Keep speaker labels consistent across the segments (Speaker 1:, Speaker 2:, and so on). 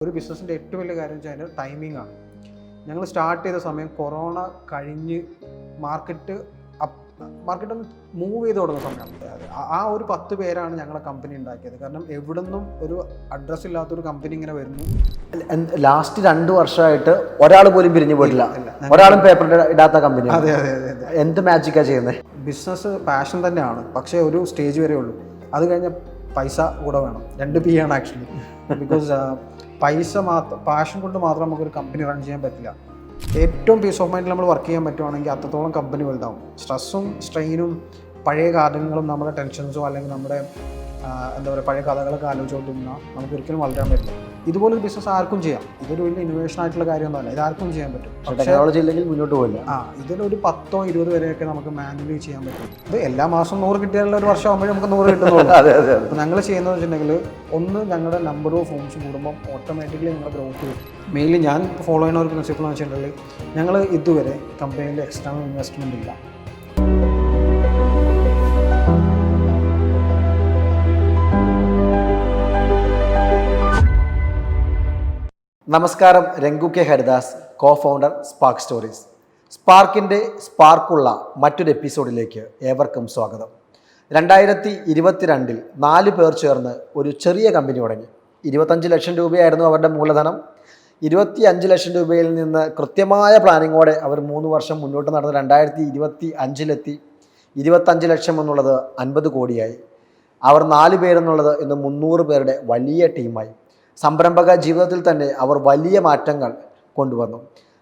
Speaker 1: ഒരു ബിസിനസ്സിൻ്റെ ഏറ്റവും വലിയ കാര്യം വെച്ചാൽ അതിൻ്റെ ടൈമിംഗ് ആണ്. ഞങ്ങൾ സ്റ്റാർട്ട് ചെയ്ത സമയം കൊറോണ കഴിഞ്ഞ് മാർക്കറ്റ് ഒന്ന് മൂവ് ചെയ്ത് തുടങ്ങുന്ന സമയമാണ്. ആ ഒരു 10 പേരാണ് ഞങ്ങളുടെ കമ്പനി ഉണ്ടാക്കിയത്. കാരണം എവിടുന്നും ഒരു അഡ്രസ്സ് ഇല്ലാത്തൊരു കമ്പനി ഇങ്ങനെ വരുന്നു.
Speaker 2: ലാസ്റ്റ് 2 വർഷമായിട്ട് ഒരാൾ പോലും പിരിഞ്ഞു പോയിട്ടില്ല, ഒരാളും പേപ്പർ ഇടാത്ത കമ്പനി.
Speaker 1: അതെ അതെ അതെ അതെ.
Speaker 2: എന്ത് മാജിക്കാണ് ചെയ്യുന്നത്?
Speaker 1: ബിസിനസ് പാഷൻ തന്നെയാണ്, പക്ഷേ ഒരു സ്റ്റേജ് വരെ ഉള്ളൂ. അത് കഴിഞ്ഞ പൈസ കൂടെ വേണം. 2 P ആണ് ആക്ച്വലി. ബിക്കോസ് പാഷൻ കൊണ്ട് മാത്രം നമുക്കൊരു കമ്പനി റൺ ചെയ്യാൻ പറ്റില്ല. ഏറ്റവും പീസ് ഓഫ് മൈൻഡിൽ നമ്മൾ വർക്ക് ചെയ്യാൻ പറ്റുവാണെങ്കിൽ അത്രത്തോളം കമ്പനി വലുതാവും. സ്ട്രെസ്സും സ്ട്രെയിനും പഴയ കാര്യങ്ങളും നമ്മുടെ ടെൻഷൻസോ അല്ലെങ്കിൽ നമ്മുടെ എന്താ പറയുക പഴയ കഥകളൊക്കെ ആലോചിച്ചുകൊണ്ടിരുന്നാൽ നമുക്ക് ഒരിക്കലും വളരാൻ പറ്റില്ല. ഇതുപോലൊരു ബിസിനസ് ആർക്കും ചെയ്യാം. ഇതൊരു വലിയ ഇന്നോവേഷൻ ആയിട്ടുള്ള കാര്യമൊന്നുമല്ല, ഇത് ആർക്കും ചെയ്യാൻ പറ്റും.
Speaker 2: ടെക്നോളജി ഇല്ലെങ്കിൽ മുന്നോട്ട് പോകില്ല.
Speaker 1: ഇതിലൊരു 10-20 വരെയൊക്കെ നമുക്ക് മാനുവലി ചെയ്യാൻ പറ്റും. ഇത് എല്ലാ മാസവും 100 കിട്ടിയാലുള്ള ഒരു വർഷം ആകുമ്പോഴേ നമുക്ക് 100 കിട്ടുന്നുള്ളൂ. അപ്പോൾ ഞങ്ങൾ ചെയ്യുന്നത് വെച്ചിട്ടുണ്ടെങ്കിൽ ഒന്ന് ഞങ്ങളുടെ നമ്പർ ഓഫ് ഫോംസ് കൂടുമ്പോൾ ഓട്ടോമാറ്റിക്കലി ഞങ്ങൾ ഗ്രോത്ത് വരും. മെയിൻലി ഞാൻ ഫോളോ ചെയ്യുന്ന ഒരു പ്രിൻസിപ്പിൾ എന്ന് വെച്ചിട്ടുണ്ടെങ്കിൽ ഞങ്ങൾ ഇതുവരെ കമ്പനിയിൽ എക്സ്റ്റേണൽ ഇൻവെസ്റ്റ്മെൻ്റ് ഇല്ല.
Speaker 2: നമസ്കാരം, Rangu K Haridas, co founder spark stories. സ്പാർക്കിൻ്റെ സ്പാർക്കുള്ള മറ്റൊരു എപ്പിസോഡിലേക്ക് ഏവർക്കും സ്വാഗതം. 2022 4 പേർ ചേർന്ന് ഒരു ചെറിയ കമ്പനി തുടങ്ങി. 25 ലക്ഷം രൂപയായിരുന്നു അവരുടെ മൂലധനം. 25 ലക്ഷം രൂപയിൽ നിന്ന് കൃത്യമായ പ്ലാനിങ്ങോടെ അവർ 3 വർഷം മുന്നോട്ട് നടന്ന് 2025 25 ലക്ഷം എന്നുള്ളത് 50 കോടിയായി. അവർ 4 പേരെന്നുള്ളത് ഇന്ന് 300 പേരുടെ വലിയ ടീമായി. സംരംഭക ജീവിതത്തിൽ തന്നെ അവർ വലിയ മാറ്റങ്ങൾ കൊണ്ടുവന്നു.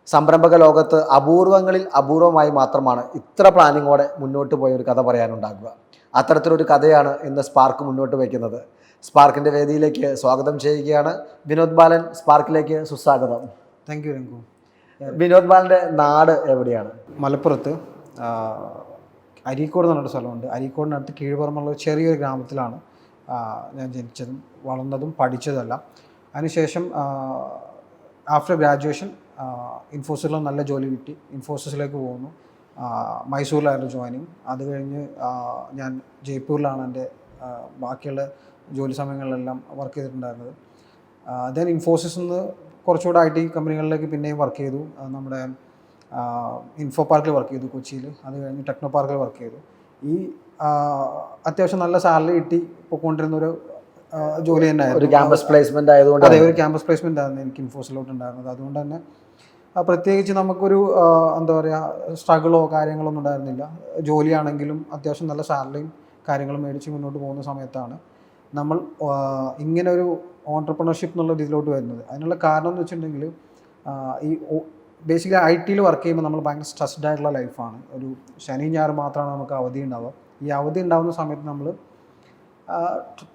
Speaker 2: സംരംഭക ലോകത്ത് അപൂർവങ്ങളിൽ അപൂർവമായി മാത്രമാണ് ഇത്ര പ്ലാനിങ്ങോടെ മുന്നോട്ട് പോയ ഒരു കഥ പറയാനുണ്ടാകുക. അത്തരത്തിലൊരു കഥയാണ് ഇന്ന് സ്പാർക്ക് മുന്നോട്ട് വയ്ക്കുന്നത്. സ്പാർക്കിൻ്റെ വേദിയിലേക്ക് സ്വാഗതം ചെയ്യുകയാണ് വിനോദ് ബാലൻ. സ്പാർക്കിലേക്ക് സുസ്വാഗതം.
Speaker 1: Thank you Rangu.
Speaker 2: വിനോദ് ബാലൻ്റെ നാട് എവിടെയാണ്?
Speaker 1: മലപ്പുറത്ത് അരീക്കോട് എന്ന് പറഞ്ഞൊരു സ്ഥലമുണ്ട്. അരീക്കോടിനടുത്ത് കീഴ്പറമ്പുള്ള ചെറിയൊരു ഗ്രാമത്തിലാണ് ഞാൻ ജനിച്ചതും വളർന്നതും പഠിച്ചതെല്ലാം. അതിനുശേഷം ആഫ്റ്റർ ഗ്രാജുവേഷൻ ഇൻഫോസിസിൽ നല്ല ജോലി കിട്ടി. ഇൻഫോസിസിലേക്ക് പോകുന്നു. മൈസൂരിലായിരുന്നു ജോയിനിങ്. അത് കഴിഞ്ഞ് ഞാൻ ജയ്പൂരിലാണ് എൻ്റെ ബാക്കിയുള്ള ജോലി സമയങ്ങളിലെല്ലാം വർക്ക് ചെയ്തിട്ടുണ്ടായിരുന്നത്. ദെൻ ഇൻഫോസിസിൽ നിന്ന് കുറച്ചുകൂടെ IT കമ്പനികളിലേക്ക് പിന്നെയും വർക്ക് ചെയ്തു. നമ്മുടെ ഇൻഫോ പാർക്കിൽ വർക്ക് ചെയ്തു കൊച്ചിയിൽ. അത് കഴിഞ്ഞ് ടെക്നോ പാർക്കിൽ വർക്ക് ചെയ്തു. ഈ അത്യാവശ്യം നല്ല സാലറി കിട്ടി പോയിക്കൊണ്ടിരുന്നൊരു ജോലി തന്നെയായിരുന്നു.
Speaker 2: ഒരു ക്യാമ്പസ് പ്ലേസ്മെന്റ് ആയതുകൊണ്ട്.
Speaker 1: അതെ, ഒരു ക്യാമ്പസ് പ്ലേസ്മെന്റ് ആയിരുന്നു എനിക്ക് ഇൻഫോസിലോട്ട് ഉണ്ടായിരുന്നത്. അതുകൊണ്ട് തന്നെ പ്രത്യേകിച്ച് നമുക്കൊരു എന്താ പറയുക സ്ട്രഗിളോ കാര്യങ്ങളോ ഒന്നും ഉണ്ടായിരുന്നില്ല. ജോലിയാണെങ്കിലും അത്യാവശ്യം നല്ല സാലറിയും കാര്യങ്ങളും മേടിച്ച് മുന്നോട്ട് പോകുന്ന സമയത്താണ് നമ്മൾ ഇങ്ങനെ ഒരു ഓൺട്രപ്രണർഷിപ്പ് എന്നുള്ള ഇതിലോട്ട് വരുന്നത്. അതിനുള്ള കാരണം എന്ന് വെച്ചിട്ടുണ്ടെങ്കിൽ ഈ ബേസിക്കലി IT വർക്ക് ചെയ്യുമ്പോൾ നമ്മൾ ഭയങ്കര സ്ട്രെസ്ഡ് ആയിട്ടുള്ള ലൈഫാണ്. ഒരു ശനി ഞായർ മാത്രമാണ് നമുക്ക് അവധി ഉണ്ടാവുക. ഈ അവധി ഉണ്ടാകുന്ന സമയത്ത് നമ്മൾ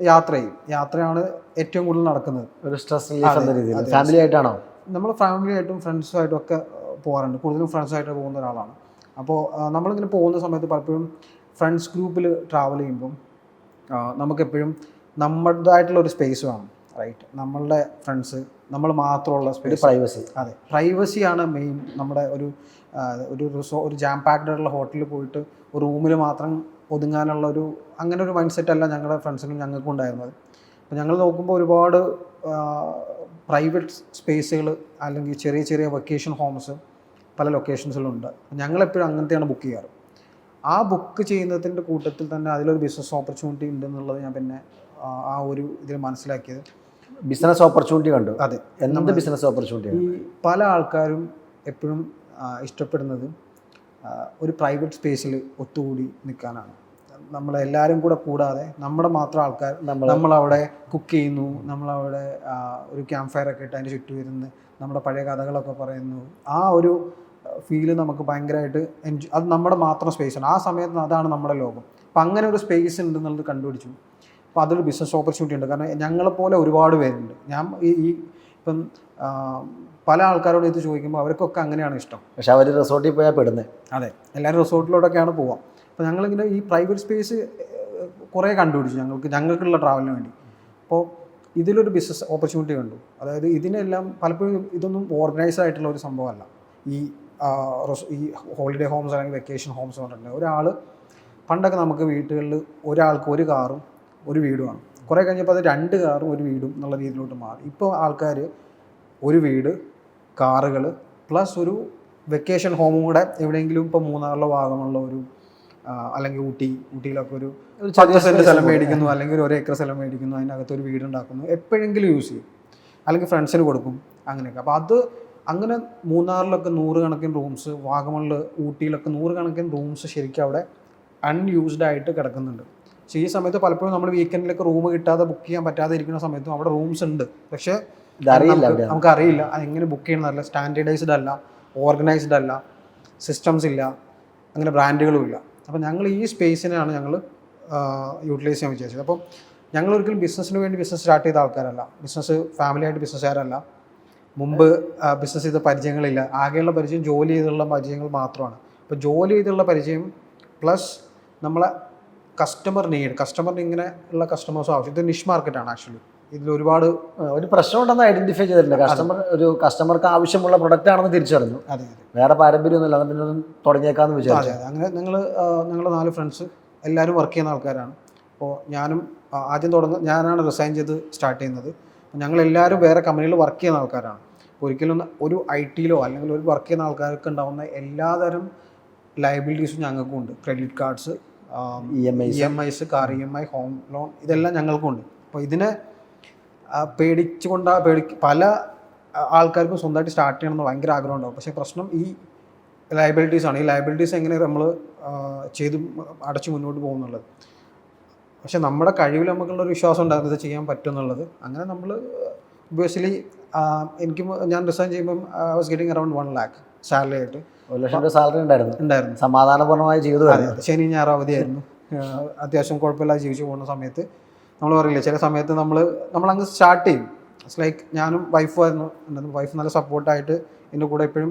Speaker 1: യാത്ര ചെയ്യും. യാത്രയാണ് ഏറ്റവും കൂടുതൽ നടക്കുന്നത്.
Speaker 2: ഒരു സ്ട്രെസ് റിലീഫ് എന്ന രീതിയിൽ. ഫാമിലി ആയിട്ടാണോ?
Speaker 1: നമ്മൾ ഫാമിലിയായിട്ടും ഫ്രണ്ട്സുമായിട്ടും ഒക്കെ പോകാറുണ്ട്. കൂടുതലും ഫ്രണ്ട്സായിട്ട് പോകുന്ന ഒരാളാണ്. അപ്പോൾ നമ്മളിങ്ങനെ പോകുന്ന സമയത്ത് പലപ്പോഴും ഫ്രണ്ട്സ് ഗ്രൂപ്പിൽ ട്രാവൽ ചെയ്യുമ്പം നമുക്കെപ്പോഴും നമ്മുടേതായിട്ടുള്ള ഒരു സ്പേസ് വേണം. റൈറ്റ്, നമ്മളുടെ ഫ്രണ്ട്സ്, നമ്മൾ മാത്രമുള്ള സ്പേസ്,
Speaker 2: പ്രൈവസി.
Speaker 1: അതെ, പ്രൈവസിയാണ് മെയിൻ. നമ്മുടെ ഒരു ജാം പാക്ഡ് ആയിട്ടുള്ള ഹോട്ടലിൽ പോയിട്ട് ഒരു റൂമിൽ മാത്രം ഒതുങ്ങാനുള്ള അങ്ങനെ ഒരു മൈൻഡ് സെറ്റ് അല്ല ഞങ്ങളുടെ ഫ്രണ്ട്സിനും ഞങ്ങൾക്കും ഉണ്ടായിരുന്നത്. അപ്പോൾ ഞങ്ങൾ നോക്കുമ്പോൾ ഒരുപാട് പ്രൈവറ്റ് സ്പേസുകൾ അല്ലെങ്കിൽ ചെറിയ ചെറിയ വെക്കേഷൻ ഹോംസ് പല ലൊക്കേഷൻസിലുണ്ട്. ഞങ്ങളെപ്പോഴും അങ്ങനത്തെയാണ് ബുക്ക് ചെയ്യാറ്. ആ ബുക്ക് ചെയ്യുന്നതിൻ്റെ കൂട്ടത്തിൽ തന്നെ അതിലൊരു ബിസിനസ് ഓപ്പർച്യൂണിറ്റി ഉണ്ടെന്നുള്ളത് ഞാൻ പിന്നെ ആ ഒരു ഇതിൽ മനസ്സിലാക്കിയത്.
Speaker 2: ബിസിനസ് ഓപ്പർച്യൂണിറ്റി കണ്ടു.
Speaker 1: അതെ,
Speaker 2: എന്ത് ബിസിനസ് ഓപ്പർച്യൂണിറ്റി?
Speaker 1: ഈ പല ആൾക്കാരും എപ്പോഴും ഇഷ്ടപ്പെടുന്നത് ഒരു പ്രൈവറ്റ് സ്പേസിൽ ഒത്തുകൂടി നിൽക്കാനാണ്. നമ്മളെല്ലാവരും കൂടെ കൂടാതെ നമ്മുടെ മാത്രം ആൾക്കാർ നമ്മളവിടെ കുക്ക് ചെയ്യുന്നു, നമ്മളവിടെ ഒരു ക്യാമ്പ് ഫയർ ഒക്കെ ഇട്ട് അതിൻ്റെ ചുറ്റും ഇരുന്ന് നമ്മുടെ പഴയ കഥകളൊക്കെ പറയുന്നു. ആ ഒരു ഫീല് നമുക്ക് ഭയങ്കരമായിട്ട് അത് നമ്മുടെ മാത്രം സ്പേസാണ്. ആ സമയത്ത് അതാണ് നമ്മുടെ ലോകം. അപ്പം അങ്ങനെ ഒരു സ്പേസ് ഉണ്ടെന്നുള്ളത് കണ്ടുപിടിച്ചു. അപ്പോൾ അതൊരു ബിസിനസ് ഓപ്പർച്യൂണിറ്റി ഉണ്ട്. കാരണം ഞങ്ങളെപ്പോലെ ഒരുപാട് പേരുണ്ട്. ഞാൻ ഇപ്പം പല ആൾക്കാരോട് ഇത് ചോദിക്കുമ്പോൾ അവർക്കൊക്കെ അങ്ങനെയാണ് ഇഷ്ടം.
Speaker 2: പക്ഷെ അവർ റിസോർട്ടിൽ പോയാൽ പെടുന്നത്.
Speaker 1: അതെ, എല്ലാവരും റിസോർട്ടിലോട്ടൊക്കെയാണ് പോവാം. അപ്പോൾ ഞങ്ങളിങ്ങനെ ഈ പ്രൈവറ്റ് സ്പേസ് കുറേ കണ്ടുപിടിച്ചു ഞങ്ങൾക്കുള്ള ട്രാവലിന് വേണ്ടി. അപ്പോൾ ഇതിലൊരു ബിസിനസ് ഓപ്പർച്യൂണിറ്റി കണ്ടു. അതായത് ഇതിനെല്ലാം പലപ്പോഴും ഇതൊന്നും ഓർഗനൈസ്ഡ് ആയിട്ടുള്ള ഒരു സംഭവമല്ല. ഈ ഹോളിഡേ ഹോംസ് അല്ലെങ്കിൽ വെക്കേഷൻ ഹോംസ് പറഞ്ഞിട്ടുണ്ടെങ്കിൽ ഒരാൾ പണ്ടൊക്കെ നമുക്ക് വീട്ടുകളിൽ ഒരാൾക്ക് ഒരു കാറും ഒരു വീടുമാണ്. കുറേ കഴിഞ്ഞപ്പോൾ അത് 2 കാറും ഒരു വീടും എന്നുള്ള രീതിയിലോട്ട് മാറി. ഇപ്പോൾ ആൾക്കാർ ഒരു വീട്, കാറുകൾ, പ്ലസ് ഒരു വെക്കേഷൻ ഹോമും കൂടെ എവിടെയെങ്കിലും ഇപ്പോൾ മൂന്നാറിലോ വാഗമണിലോ ഒരു അല്ലെങ്കിൽ ഊട്ടിയിലൊക്കെ ഒരു 10 സെൻറ്റ് സ്ഥലം മേടിക്കുന്നു, അല്ലെങ്കിൽ ഒരു ഏക്കർ സ്ഥലം മേടിക്കുന്നു, അതിനകത്ത് ഒരു വീടുണ്ടാക്കുന്നു, എപ്പോഴെങ്കിലും യൂസ് ചെയ്യും, അല്ലെങ്കിൽ ഫ്രണ്ട്സിന് കൊടുക്കും, അങ്ങനെയൊക്കെ. അപ്പോൾ അത് അങ്ങനെ മൂന്നാറിലൊക്കെ 100 കണക്കിന് റൂംസ്, വാഗമണിൽ ഊട്ടിയിലൊക്കെ 100 കണക്കിന് റൂംസ് ശരിക്കും അവിടെ അൺയൂസ്ഡ് ആയിട്ട് കിടക്കുന്നുണ്ട്. പക്ഷേ ഈ സമയത്ത് പലപ്പോഴും നമ്മൾ വീക്കെൻഡിലൊക്കെ റൂം കിട്ടാതെ ബുക്ക് ചെയ്യാൻ പറ്റാതെ ഇരിക്കുന്ന സമയത്തും അവിടെ റൂംസ് ഉണ്ട്. പക്ഷേ നമുക്കറിയില്ല അതെങ്ങനെ ബുക്ക് ചെയ്യണമെന്നല്ല, സ്റ്റാൻഡേർഡൈസ്ഡ് അല്ല, ഓർഗനൈസ്ഡ് അല്ല, സിസ്റ്റംസ് ഇല്ല, അങ്ങനെ ബ്രാൻഡുകളും ഇല്ല. അപ്പോൾ ഞങ്ങൾ ഈ സ്പേസിനെയാണ് ഞങ്ങൾ യൂട്ടിലൈസ് ചെയ്യാൻ വിചാരിച്ചത്. അപ്പോൾ ഞങ്ങൾ ഒരിക്കലും ബിസിനസ്സിന് വേണ്ടി ബിസിനസ് സ്റ്റാർട്ട് ചെയ്ത ആൾക്കാരല്ല, ഫാമിലിയായിട്ട് ബിസിനസ്സുകാരല്ല, മുമ്പ് ബിസിനസ് ചെയ്ത പരിചയങ്ങളില്ല. ആകെയുള്ള പരിചയം ജോലി ചെയ്തുള്ള പരിചയങ്ങൾ മാത്രമാണ്. അപ്പോൾ ജോലി ചെയ്തുള്ള പരിചയം പ്ലസ് നമ്മളെ കസ്റ്റമറിന് ഇങ്ങനെ ഉള്ള കസ്റ്റമേഴ്സും ആവശ്യം. ഇത് നിഷ് മാർക്കറ്റാണ് ആക്ച്വലി. ഇതിൽ ഒരുപാട്
Speaker 2: ഒരു പ്രശ്നം ഉണ്ടെന്ന് ഐഡന്റിഫൈ ചെയ്തിട്ടില്ല. കസ്റ്റമർക്ക് ആവശ്യമുള്ള പ്രൊഡക്റ്റ് ആണെന്ന് തിരിച്ചറിഞ്ഞു.
Speaker 1: അതെ,
Speaker 2: വേറെ പാരമ്പര്യമൊന്നുമില്ല, അത് പിന്നെ തുടങ്ങിയേക്കാന്ന് വിചാരിച്ചു.
Speaker 1: അങ്ങനെ ഞങ്ങൾ 4 ഫ്രണ്ട്സ് എല്ലാവരും വർക്ക് ചെയ്യുന്ന ആൾക്കാരാണ്. അപ്പോൾ ഞാനും ഞാനാണ് റിസൈൻ ചെയ്ത് സ്റ്റാർട്ട് ചെയ്യുന്നത്. ഞങ്ങളെല്ലാവരും വേറെ കമ്പനിയിൽ വർക്ക് ചെയ്യുന്ന ആൾക്കാരാണ്. ഒരിക്കലും ഒരു IT-ലോ അല്ലെങ്കിൽ ഒരു വർക്ക് ചെയ്യുന്ന ആൾക്കാർക്ക് ഉണ്ടാകുന്ന എല്ലാതരം ലയബിലിറ്റീസും ഞങ്ങൾക്കും ഉണ്ട്. Credit cards, EMIs, car EMI, home loan, ഇതെല്ലാം ഞങ്ങൾക്കും ഉണ്ട്. അപ്പോൾ ഇതിനെ പല ആൾക്കാർക്കും സ്വന്തമായിട്ട് സ്റ്റാർട്ട് ചെയ്യണമെന്ന് ഭയങ്കര ആഗ്രഹം ഉണ്ടാവും. പക്ഷേ പ്രശ്നം ഈ ലയബിലിറ്റീസാണ്. ഈ ലയബിലിറ്റീസ് എങ്ങനെ നമ്മൾ അടച്ച് മുന്നോട്ട് പോകുന്നുള്ളത്. പക്ഷെ നമ്മുടെ കഴിവിൽ നമുക്കുള്ളൊരു വിശ്വാസം ഉണ്ടായിരുന്നു ഇത് ചെയ്യാൻ പറ്റും എന്നുള്ളത്. അങ്ങനെ നമ്മൾ ഒബ്വിയസ്ലി ഞാൻ റിസൈൻ ചെയ്യുമ്പം I was getting around 1 lakh salary ആയിട്ട്.
Speaker 2: 1 ലക്ഷം രൂപ സാലറി ഉണ്ടായിരുന്നു. സമാധാനപൂർണ്ണമായ ജീവിതമായിരുന്നു.
Speaker 1: ശനി ഞായർ അവധിയായിരുന്നു. അത്യാവശ്യം കുഴപ്പമില്ലാതെ ജീവിച്ചു പോകുന്ന സമയത്ത് നമ്മൾ പറയില്ല, ചില സമയത്ത് നമ്മളങ്ങ് സ്റ്റാർട്ട് ചെയ്യും. ഇറ്റ്സ് ലൈക്ക് ഞാനും വൈഫായിരുന്നു. വൈഫ് നല്ല സപ്പോർട്ടായിട്ട് എൻ്റെ കൂടെ എപ്പോഴും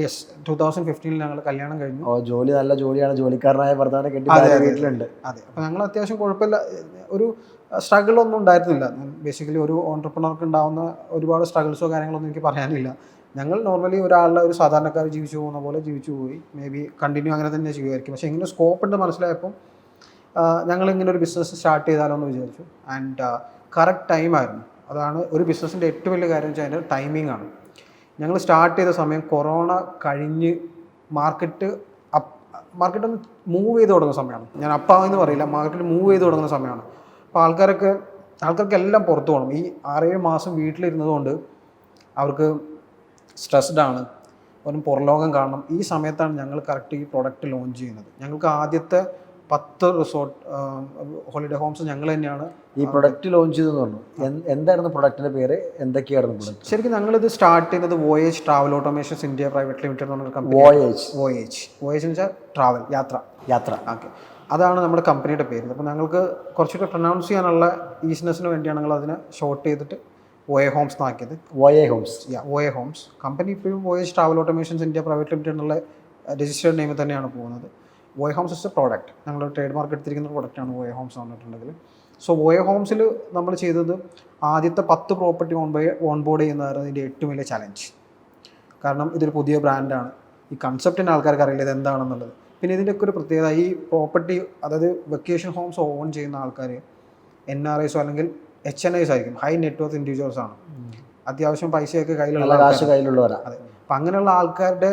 Speaker 1: യെസ് 2015 ഞങ്ങൾ കല്യാണം കഴിഞ്ഞു.
Speaker 2: ജോലി നല്ല ജോലിയാണ്, ജോലിക്കാരനായ ഭർത്താവിനെ കെട്ടി വീട്ടിലുണ്ട്.
Speaker 1: അതെ, അപ്പോൾ ഞങ്ങൾ അത്യാവശ്യം കുഴപ്പമില്ല, ഒരു സ്ട്രഗിളൊന്നും ഉണ്ടായിരുന്നില്ല. ബേസിക്കലി ഒരു ഓൺട്രപ്രണർക്ക് ഉണ്ടാകുന്ന ഒരുപാട് സ്ട്രഗിൾസോ കാര്യങ്ങളൊന്നും എനിക്ക് പറയാനില്ല. ഞങ്ങൾ നോർമലി ഒരു സാധാരണക്കാർ ജീവിച്ചു പോകുന്ന പോലെ ജീവിച്ചു പോയി. മേ ബി കണ്ടിന്യൂ അങ്ങനെ തന്നെ ചെയ്യുമായിരിക്കും. പക്ഷേ ഇങ്ങനെ സ്കോപ്പ് ഉണ്ട് മനസ്സിലായപ്പോൾ ഞങ്ങളിങ്ങനെ ഒരു ബിസിനസ് സ്റ്റാർട്ട് ചെയ്താലോ എന്ന് വിചാരിച്ചു. ആൻഡ് കറക്റ്റ് ടൈമായിരുന്നു. അതാണ് ഒരു ബിസിനസ്സിൻ്റെ ഏറ്റവും വലിയ കാര്യം വെച്ചാൽ അതിൻ്റെ ടൈമിംഗ് ആണ്. ഞങ്ങൾ സ്റ്റാർട്ട് ചെയ്ത സമയം കൊറോണ കഴിഞ്ഞ് മാർക്കറ്റ് ഒന്ന് മൂവ് ചെയ്ത് തുടങ്ങുന്ന സമയമാണ്. ഞാൻ എന്ന് പറയില്ല, മാർക്കറ്റ് മൂവ് ചെയ്ത് തുടങ്ങുന്ന സമയമാണ്. അപ്പോൾ ആൾക്കാർക്ക് എല്ലാം പുറത്തു പോകണം. ഈ 6-7 മാസം വീട്ടിലിരുന്നതുകൊണ്ട് അവർക്ക് സ്ട്രെസ്ഡ് ആണ്, ഒരു പുറലോകം കാണണം. ഈ സമയത്താണ് ഞങ്ങൾ കറക്റ്റ് ഈ പ്രോഡക്റ്റ് ലോഞ്ച് ചെയ്യുന്നത്. ഞങ്ങൾക്ക് ആദ്യത്തെ 10 റിസോർട്ട് ഹോളിഡേ ഹോംസ് ഞങ്ങൾ തന്നെയാണ്
Speaker 2: ഈ പ്രൊഡക്റ്റ് ലോഞ്ച് ചെയ്തെന്ന് പറഞ്ഞു. എന്തായിരുന്നു പ്രൊഡക്റ്റിൻ്റെ പേര്, എന്തൊക്കെയായിരുന്നു പ്രൊഡക്റ്റ്?
Speaker 1: ശരിക്കും ഞങ്ങളിത് സ്റ്റാർട്ട് ചെയ്യുന്നത് voyage travel automations India private limited എന്ന് പറഞ്ഞൊരു കമ്പനി. വോയേജ് എന്ന് വെച്ചാൽ ട്രാവൽ, യാത്ര. ഓക്കെ, അതാണ് നമ്മുടെ കമ്പനിയുടെ പേര്. അപ്പോൾ ഞങ്ങൾക്ക് കുറച്ചുകൂടെ പ്രൊനൗൺസ് ചെയ്യാനുള്ള ഈസിനെസ്സിന് വേണ്ടിയാണ് ഞങ്ങൾ അതിനെ ഷോർട്ട് ചെയ്തിട്ട് OA ഹോംസ് എന്നാക്കിയത്. OA ഹോംസ് കമ്പനി ഇപ്പോഴും voyage travel automations India private limited എന്നുള്ള രജിസ്റ്റേർഡ് നെയിമിൽ തന്നെയാണ് പോകുന്നത്. OA homes is a product. ഞങ്ങൾ ട്രേഡ് മാർക്ക് എടുത്തിരിക്കുന്ന പ്രോഡക്റ്റാണ് OA ഹോംസ് എന്ന് പറഞ്ഞിട്ടുണ്ടെങ്കിൽ. സോ OA ഹോംസിൽ നമ്മൾ ചെയ്തത് ആദ്യത്തെ 10 പ്രോപ്പർട്ടി ഓൺബോർഡ് ചെയ്യുന്നതായിരുന്നു ഇതിൻ്റെ ഏറ്റവും വലിയ ചലഞ്ച്. കാരണം ഇതൊരു പുതിയ ബ്രാൻഡാണ്. ഈ കൺസെപ്റ്റിന് ആൾക്കാർക്ക് അറിയില്ല ഇത് എന്താണെന്നുള്ളത്. പിന്നെ ഇതിൻ്റെയൊക്കെ ഒരു പ്രത്യേകത, ഈ പ്രോപ്പർട്ടി അതായത് വെക്കേഷൻ ഹോംസ് ഓൺ ചെയ്യുന്ന ആൾക്കാർ NRIs അല്ലെങ്കിൽ HNIs ആയിരിക്കും, ഹൈ നെറ്റ് വർത്ത് ഇൻഡിവിജ്വൽസ് ആണ്. അത്യാവശ്യം പൈസയൊക്കെ കയ്യിലുള്ളവരാണ്. അതെ, അപ്പം അങ്ങനെയുള്ള ആൾക്കാരുടെ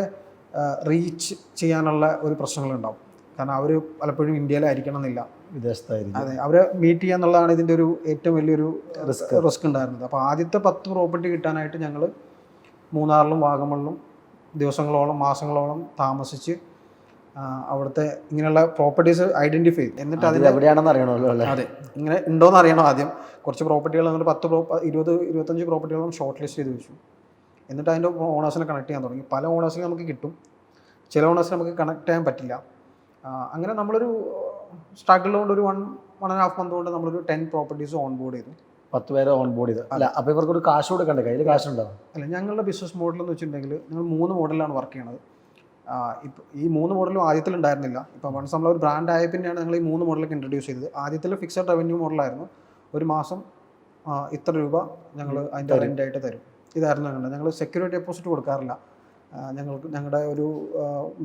Speaker 1: റീച്ച് ചെയ്യാനുള്ള ഒരു പ്രശ്നങ്ങളുണ്ടാവും. കാരണം അവർ പലപ്പോഴും ഇന്ത്യയിലായിരിക്കണം എന്നില്ല,
Speaker 2: വിദേശത്തായിരിക്കും.
Speaker 1: അതെ, അവരെ മീറ്റ് ചെയ്യുക എന്നുള്ളതാണ് ഇതിൻ്റെ ഒരു ഏറ്റവും വലിയൊരു റിസ്ക് ഉണ്ടായിരുന്നത്. അപ്പോൾ ആദ്യത്തെ 10 പ്രോപ്പർട്ടി കിട്ടാനായിട്ട് ഞങ്ങൾ മൂന്നാറിലും വാഗമണിലും ദിവസങ്ങളോളം മാസങ്ങളോളം താമസിച്ച് അവിടുത്തെ ഇങ്ങനെയുള്ള പ്രോപ്പർട്ടീസ് ഐഡൻറ്റിഫൈ ചെയ്തു. എന്നിട്ട് അതിൽ
Speaker 2: എവിടെയാണെന്ന് അറിയണമല്ലോ അല്ലേ?
Speaker 1: അതെ, ഇങ്ങനെ ഉണ്ടോയെന്ന് അറിയണം ആദ്യം. കുറച്ച് പ്രോപ്പർട്ടികൾ എന്നിട്ട് 20-25 പ്രോപ്പർട്ടികളും ഷോർട്ട് ലിസ്റ്റ് ചെയ്ത് വെച്ചു. എന്നിട്ട് അതിൻ്റെ ഓണേഴ്സിനെ കണക്ട് ചെയ്യാൻ തുടങ്ങി. പല ഓണേഴ്സിനെ നമുക്ക് കിട്ടും, ചില ഓണേഴ്സിനെ നമുക്ക് കണക്ട് ചെയ്യാൻ പറ്റില്ല. അങ്ങനെ നമ്മളൊരു സ്ട്രഗിൾ കൊണ്ട് ഒരു 1.5 മന്ത് കൊണ്ട് നമ്മളൊരു 10 പ്രോപ്പർട്ടീസ് ഓൺബോർഡ് ചെയ്തു.
Speaker 2: 10 പേരെ ഓൺബോർഡ് ചെയ്തു. അല്ല, അപ്പോൾ ഇവർക്കൊരു കാശ് കൊടുക്കണ്ടേ? കയ്യിൽ കാശുണ്ടാവും?
Speaker 1: അല്ല, ഞങ്ങളുടെ ബിസിനസ് മോഡൽ എന്ന് വെച്ചിട്ടുണ്ടെങ്കിൽ ഞങ്ങൾ 3 മോഡലാണ് വർക്ക് ചെയ്യണത്. ഇപ്പോൾ ഈ 3 മോഡലും ആദ്യത്തിലുണ്ടായിരുന്നില്ല. ഇപ്പോൾ വൺസ് നമ്മളൊരു ബ്രാൻഡ് ആയ പിന്നെയാണ് ഞങ്ങൾ ഈ 3 മോഡലൊക്കെ ഇൻട്രൊഡ്യൂസ് ചെയ്തത്. ആദ്യത്തിൽ ഫിക്സഡ് റവന്യൂ മോഡലായിരുന്നു. ഒരു മാസം ഇത്ര രൂപ ഞങ്ങൾ അതിൻ്റെ റെൻ്റായിട്ട് തരും. ഇതായിരുന്നു ഞങ്ങൾ സെക്യൂരിറ്റി ഡെപ്പോസിറ്റ് കൊടുക്കാറില്ല. ഞങ്ങളുടെ ഒരു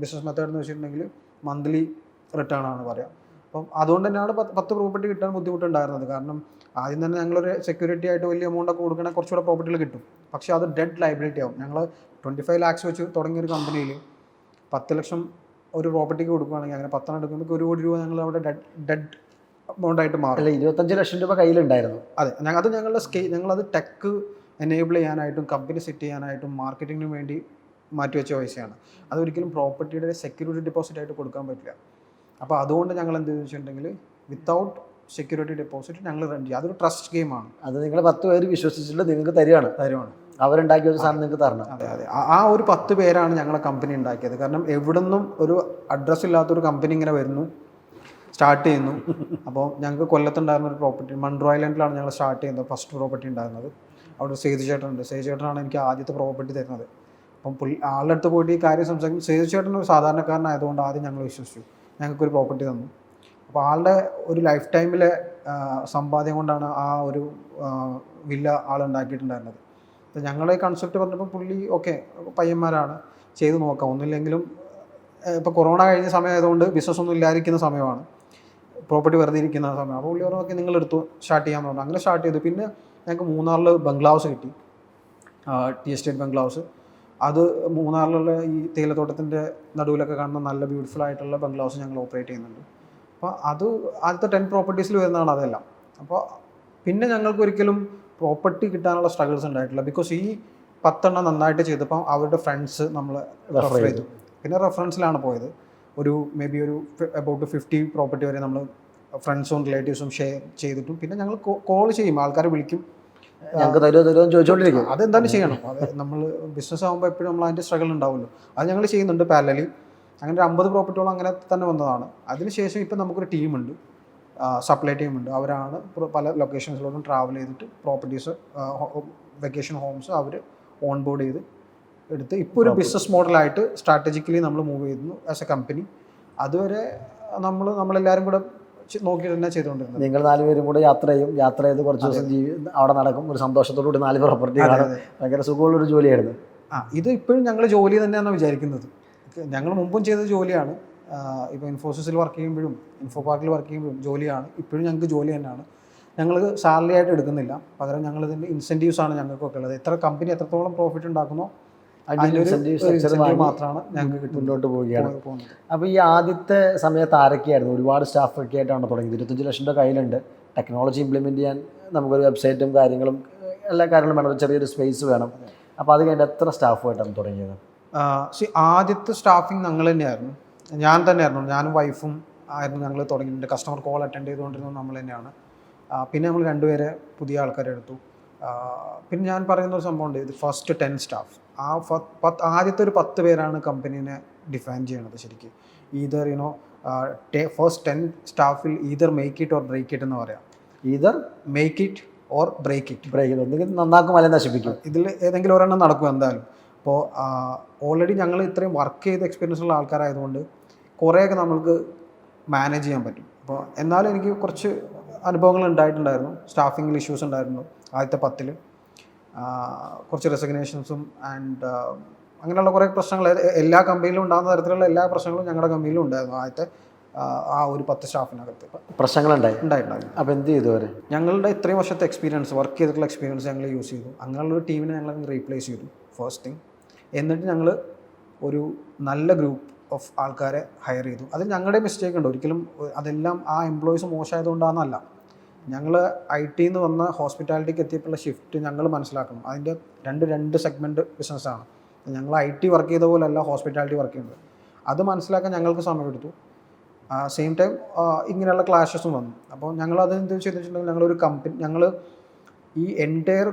Speaker 1: ബിസിനസ് മെത്തേഡ് എന്ന് വെച്ചിട്ടുണ്ടെങ്കിൽ മന്ത്ലി റിട്ടേൺ ആണ് പറയുക. അപ്പം അതുകൊണ്ട് തന്നെയാണ് 10 പ്രോപ്പർട്ടി കിട്ടാൻ ബുദ്ധിമുട്ടുണ്ടായിരുന്നത്. കാരണം ആദ്യം തന്നെ ഞങ്ങളൊരു സെക്യൂരിറ്റി ആയിട്ട് വലിയ എമൗണ്ടൊക്കെ കൊടുക്കണ കുറച്ചുകൂടെ പ്രോപ്പർട്ടികൾ കിട്ടും. പക്ഷേ അത് ഡെഡ് ലൈബിലിറ്റി ആവും. ഞങ്ങൾ 25 lakhs വെച്ച് തുടങ്ങിയൊരു കമ്പനിയിൽ 10 ലക്ഷം ഒരു പ്രോപ്പർട്ടിക്ക് കൊടുക്കുകയാണെങ്കിൽ അങ്ങനെ 10 എടുക്കുമ്പോൾ 1 കോടി രൂപ ഞങ്ങൾ അവിടെ ഡെഡ് എമൗണ്ട് ആയിട്ട് മാറും.
Speaker 2: അല്ല, 25 ലക്ഷം രൂപ കയ്യിലുണ്ടായിരുന്നു.
Speaker 1: അതെ, അത് ഞങ്ങളുടെ ഞങ്ങളത് ടെക്ക് എനേബിൾ ചെയ്യാനായിട്ടും കമ്പനി സെറ്റ് ചെയ്യാനായിട്ടും മാർക്കറ്റിങ്ങിന് വേണ്ടി മാറ്റിവെച്ച പൈസയാണ്. അതൊരിക്കലും പ്രോപ്പർട്ടിയുടെ സെക്യൂരിറ്റി ഡെപ്പോസിറ്റ് ആയിട്ട് കൊടുക്കാൻ പറ്റില്ല. അപ്പോൾ അതുകൊണ്ട് ഞങ്ങൾ എന്ത് വെച്ചിട്ടുണ്ടെങ്കിൽ വിത്തൗട്ട് സെക്യൂരിറ്റി ഡെപ്പോസിറ്റ് ഞങ്ങൾ റെന്റ് ചെയ്യും. അതൊരു ട്രസ്റ്റ് ഗെയിമാണ്.
Speaker 2: അത് നിങ്ങൾ 10 പേര് വിശ്വസിച്ചിട്ട് നിങ്ങൾക്ക് തരുവാണ്. അവരുണ്ടാക്കിയ ഒരു സാധനം നിങ്ങൾക്ക് തരണം.
Speaker 1: അതെ അതെ, ആ ഒരു 10 പേരാണ് ഞങ്ങളെ കമ്പനി ഉണ്ടാക്കിയത്. കാരണം എവിടുന്നും ഒരു അഡ്രസ്സ് ഇല്ലാത്തൊരു കമ്പനി ഇങ്ങനെ വരുന്നു, സ്റ്റാർട്ട് ചെയ്യുന്നു. അപ്പോൾ ഞങ്ങൾക്ക് കൊല്ലത്തുണ്ടായിരുന്ന ഒരു പ്രോപ്പർട്ടി, മൺട്രോ ഐലൻഡിലാണ് ഞങ്ങൾ സ്റ്റാർട്ട് ചെയ്യുന്നത് ഫസ്റ്റ് പ്രോപ്പർട്ടി ഉണ്ടായിരുന്നത്. അവിടെ സേതു ചേട്ടനുണ്ട്. സേതു ചേട്ടനാണ് എനിക്ക് ആദ്യത്തെ പ്രോപ്പർട്ടി തരുന്നത്. അപ്പം ആളുടെ അടുത്ത് പോയിട്ട് ഈ കാര്യം സംസാരിക്കും. സേതു ചേട്ടൻ ഒരു സാധാരണക്കാരനായതുകൊണ്ട് ആദ്യം ഞങ്ങൾ വിശ്വസിച്ചു, ഞങ്ങൾക്കൊരു പ്രോപ്പർട്ടി തന്നു. അപ്പോൾ ആളുടെ ഒരു ലൈഫ് ടൈമിലെ സമ്പാദ്യം കൊണ്ടാണ് ആ ഒരു വില്ല ആളുണ്ടാക്കിയിട്ടുണ്ടായിരുന്നത്. അപ്പോൾ ഞങ്ങളെ കൺസെപ്റ്റ് പറഞ്ഞപ്പോൾ പുള്ളി ഓക്കെ പയ്യന്മാരാണ്, ചെയ്ത് നോക്കാം, ഒന്നുമില്ലെങ്കിലും ഇപ്പോൾ കൊറോണ കഴിഞ്ഞ സമയമായതുകൊണ്ട് ബിസിനസ് ഒന്നും ഇല്ലാതിരിക്കുന്ന സമയമാണ്, പ്രോപ്പർട്ടി വെറുതെ ഇരിക്കുന്ന സമയം. അപ്പോൾ പുള്ളി പറഞ്ഞു നിങ്ങളെടുത്തു സ്റ്റാർട്ട് ചെയ്യാമെന്ന് പറഞ്ഞു. അങ്ങനെ സ്റ്റാർട്ട് ചെയ്തു. പിന്നെ ഞങ്ങൾക്ക് മൂന്നാറിൽ ബംഗ്ലാവ്സ് കിട്ടി, ടി എസ്റ്റേറ്റ് ബംഗ്ലാവ്സ്. അത് മൂന്നാറിലുള്ള ഈ തേയിലത്തോട്ടത്തിൻ്റെ നടുവിലൊക്കെ കാണുന്ന നല്ല ബ്യൂട്ടിഫുൾ ആയിട്ടുള്ള ബംഗ്ലാവ്സ് ഞങ്ങൾ ഓപ്പറേറ്റ് ചെയ്യുന്നുണ്ട്. അപ്പോൾ അത് ആദ്യത്തെ 10 പ്രോപ്പർട്ടീസിൽ വരുന്നതാണ് അതെല്ലാം. അപ്പോൾ പിന്നെ ഞങ്ങൾക്ക് ഒരിക്കലും പ്രോപ്പർട്ടി കിട്ടാനുള്ള സ്ട്രഗിൾസ് ഉണ്ടായിട്ടില്ല. ബിക്കോസ് ഈ 10 നന്നായിട്ട് ചെയ്തപ്പോൾ അവരുടെ ഫ്രണ്ട്സ് നമ്മൾ റെഫർ ചെയ്തു. പിന്നെ റെഫറൻസിലാണ് പോയത്. ഒരു മേ ബി ഒരു അബൌട്ട് 50 പ്രോപ്പർട്ടി വരെ നമ്മൾ ഫ്രണ്ട്സും റിലേറ്റീവ്സും ഷെയർ ചെയ്തിട്ടും പിന്നെ ഞങ്ങൾ കോൾ ചെയ്യും, ആൾക്കാരെ വിളിക്കും,
Speaker 2: ഞങ്ങൾക്ക് തരുമോ ചോദിച്ചുകൊണ്ടിരിക്കും.
Speaker 1: അതെന്തായാലും ചെയ്യണം. അത് നമ്മൾ ബിസിനസ് ആകുമ്പോൾ എപ്പോഴും നമ്മൾ അതിൻ്റെ സ്ട്രഗിൾ ഉണ്ടാവുമല്ലോ. അത് ഞങ്ങൾ ചെയ്യുന്നുണ്ട് പാരലലി. അങ്ങനെ ഒരു 50 പ്രോപ്പർട്ടിയോളം അങ്ങനെ തന്നെ വന്നതാണ്. അതിനുശേഷം ഇപ്പം നമുക്കൊരു ടീമുണ്ട്, സപ്ലൈ ടീമുണ്ട്. അവരാണ് പല ലൊക്കേഷൻസിലോട്ടും ട്രാവൽ ചെയ്തിട്ട് പ്രോപ്പർട്ടീസ്, വെക്കേഷൻ ഹോംസ് അവർ ഓൺ ബോർഡ് ചെയ്ത് എടുത്ത് ഇപ്പോൾ ഒരു ബിസിനസ് മോഡലായിട്ട് സ്ട്രാറ്റജിക്കലി നമ്മൾ മൂവ് ചെയ്യുന്നു ആസ് എ കമ്പനി. അതുവരെ നമ്മളെല്ലാവരും കൂടെ നോക്കിയിട്ട് തന്നെ ചെയ്തുകൊണ്ടിരുന്നത്.
Speaker 2: നിങ്ങൾ 4 പേരും കൂടെ യാത്ര ചെയ്ത് കുറച്ച് ദിവസം അവിടെ നടക്കും, ഒരു സന്തോഷത്തോടുകൂടി 4 പ്രോപ്പർട്ടി കാണും. ഭയങ്കര സുഖമുള്ളൊരു ജോലിയായിരുന്നു.
Speaker 1: ഇത് ഇപ്പോഴും ഞങ്ങൾ ജോലി തന്നെയാണ് വിചാരിക്കുന്നത്. ഞങ്ങൾ മുമ്പും ചെയ്ത ജോലിയാണ്. ഇപ്പോൾ ഇൻഫോസിസിൽ വർക്ക് ചെയ്യുമ്പോഴും ഇൻഫോ പാർക്കിൽ വർക്ക് ചെയ്യുമ്പോഴും ജോലിയാണ്. ഇപ്പോഴും ഞങ്ങൾക്ക് ജോലി തന്നെയാണ്. ഞങ്ങൾ സാലറി ആയിട്ട് എടുക്കുന്നില്ല, പകരം ഞങ്ങളിതിൻ്റെ ഇൻസെൻറ്റീവ്സാണ് ഞങ്ങൾക്കൊക്കെ ഉള്ളത്. എത്ര കമ്പനി എത്രത്തോളം പ്രോഫിറ്റ് ഉണ്ടാക്കുന്നോ മാത്രമാണ് ഞങ്ങൾക്ക്
Speaker 2: മുന്നോട്ട് പോവുകയാണ്. അപ്പോൾ ഈ ആദ്യത്തെ സമയത്ത് ആരൊക്കെയായിരുന്നു? ഒരുപാട് സ്റ്റാഫൊക്കെ ആയിട്ടാണ് തുടങ്ങിയത്. 25 ലക്ഷം രൂപ കയ്യിലുണ്ട്. ടെക്നോളജി ഇംപ്ലിമെൻറ്റ് ചെയ്യാൻ നമുക്കൊരു വെബ്സൈറ്റും കാര്യങ്ങളും എല്ലാ കാര്യങ്ങളും വേണം, ചെറിയൊരു സ്പേസ് വേണം. അപ്പോൾ അത് കഴിഞ്ഞിട്ട് എത്ര സ്റ്റാഫുമായിട്ടാണ് തുടങ്ങിയത്?
Speaker 1: ആദ്യത്തെ സ്റ്റാഫിങ് ഞങ്ങൾ തന്നെയായിരുന്നു, ഞാൻ തന്നെയായിരുന്നു. ഞാനും വൈഫും ആയിരുന്നു ഞങ്ങൾ തുടങ്ങിയിട്ടുണ്ട്. കസ്റ്റമർ കോൾ അറ്റൻഡ് ചെയ്തുകൊണ്ടിരുന്നത് നമ്മൾ തന്നെയാണ്. പിന്നെ നമ്മൾ 2 പേരെ പുതിയ ആൾക്കാരെ എടുത്തു. പിന്നെ ഞാൻ പറയുന്ന ഒരു സംഭവമുണ്ട്, ഇത് ഫസ്റ്റ് 10 സ്റ്റാഫ്. ആദ്യത്തെ ഒരു 10 പേരാണ് കമ്പനീനെ ഡിഫൈൻ ചെയ്യണത് ശരിക്കും. ഈതർ ഫസ്റ്റ് 10 സ്റ്റാഫിൽ either make it or break it എന്ന് പറയാം.
Speaker 2: Either
Speaker 1: make it or break it.
Speaker 2: എന്തെങ്കിലും നന്നാക്കും അല്ലെങ്കിൽ നശിപ്പിക്കും.
Speaker 1: ഇതിൽ ഏതെങ്കിലും ഒരെണ്ണം നടക്കും എന്തായാലും. അപ്പോൾ ഓൾറെഡി ഞങ്ങൾ ഇത്രയും വർക്ക് ചെയ്ത എക്സ്പീരിയൻസ് ഉള്ള ആൾക്കാരായതുകൊണ്ട് കുറേയൊക്കെ നമ്മൾക്ക് മാനേജ് ചെയ്യാൻ പറ്റും. അപ്പോൾ എന്നാലും എനിക്ക് കുറച്ച് അനുഭവങ്ങൾ ഉണ്ടായിട്ടുണ്ടായിരുന്നു. സ്റ്റാഫിങ്ങിൽ ഇഷ്യൂസ് ഉണ്ടായിരുന്നു ആദ്യത്തെ 10. കുറച്ച് റെസിഗ്നേഷൻസും ആൻഡ് അങ്ങനെയുള്ള കുറേ പ്രശ്നങ്ങൾ എല്ലാ കമ്പനിയിലും ഉണ്ടാകുന്ന തരത്തിലുള്ള എല്ലാ പ്രശ്നങ്ങളും ഞങ്ങളുടെ കമ്പനിയിലും ഉണ്ടായിരുന്നു ആദ്യത്തെ ആ ഒരു 10 സ്റ്റാഫിനകത്ത്.
Speaker 2: ഉണ്ടായിട്ടുണ്ടായിരുന്നു. അപ്പോൾ എന്ത് ചെയ്തു അവർ?
Speaker 1: ഞങ്ങളുടെ ഇത്രയും വർഷത്തെ എക്സ്പീരിയൻസ്, വർക്ക് ചെയ്തിട്ടുള്ള എക്സ്പീരിയൻസ് ഞങ്ങൾ യൂസ് ചെയ്തു. അങ്ങനെയുള്ളൊരു ടീമിനെ ഞങ്ങൾ റീപ്ലേസ് ചെയ്തു ഫസ്റ്റ് തിങ്. എന്നിട്ട് ഞങ്ങൾ ഒരു നല്ല ഗ്രൂപ്പ് ഓഫ് ആൾക്കാരെ ഹയർ ചെയ്തു. അതിൽ ഞങ്ങളുടെ മിസ്റ്റേക്ക് ഉണ്ട്, ഒരിക്കലും അതെല്ലാം ആ എംപ്ലോയീസ് മോശമായതുകൊണ്ടാണെന്നല്ല. ഞങ്ങൾ IT നിന്ന് വന്ന ഹോസ്പിറ്റാലിറ്റിക്ക് എത്തിയപ്പോഴുള്ള ഷിഫ്റ്റ് ഞങ്ങൾ മനസ്സിലാക്കണം. അതിൻ്റെ രണ്ട് സെഗ്മെൻറ്റ് ബിസിനസ്സാണ്. ഞങ്ങൾ IT വർക്ക് ചെയ്ത പോലെയല്ല ഹോസ്പിറ്റാലിറ്റി വർക്ക് ചെയ്യുന്നത്. അത് മനസ്സിലാക്കാൻ ഞങ്ങൾക്ക് സമയമെടുത്തു. സെയിം ടൈം ഇങ്ങനെയുള്ള ക്ലാഷസും വന്നു. അപ്പോൾ ഞങ്ങളത് എന്ത് ചെയ്തിട്ടുണ്ടെങ്കിൽ ഞങ്ങളൊരു കമ്പനി, ഞങ്ങൾ ഈ എൻറ്റയർ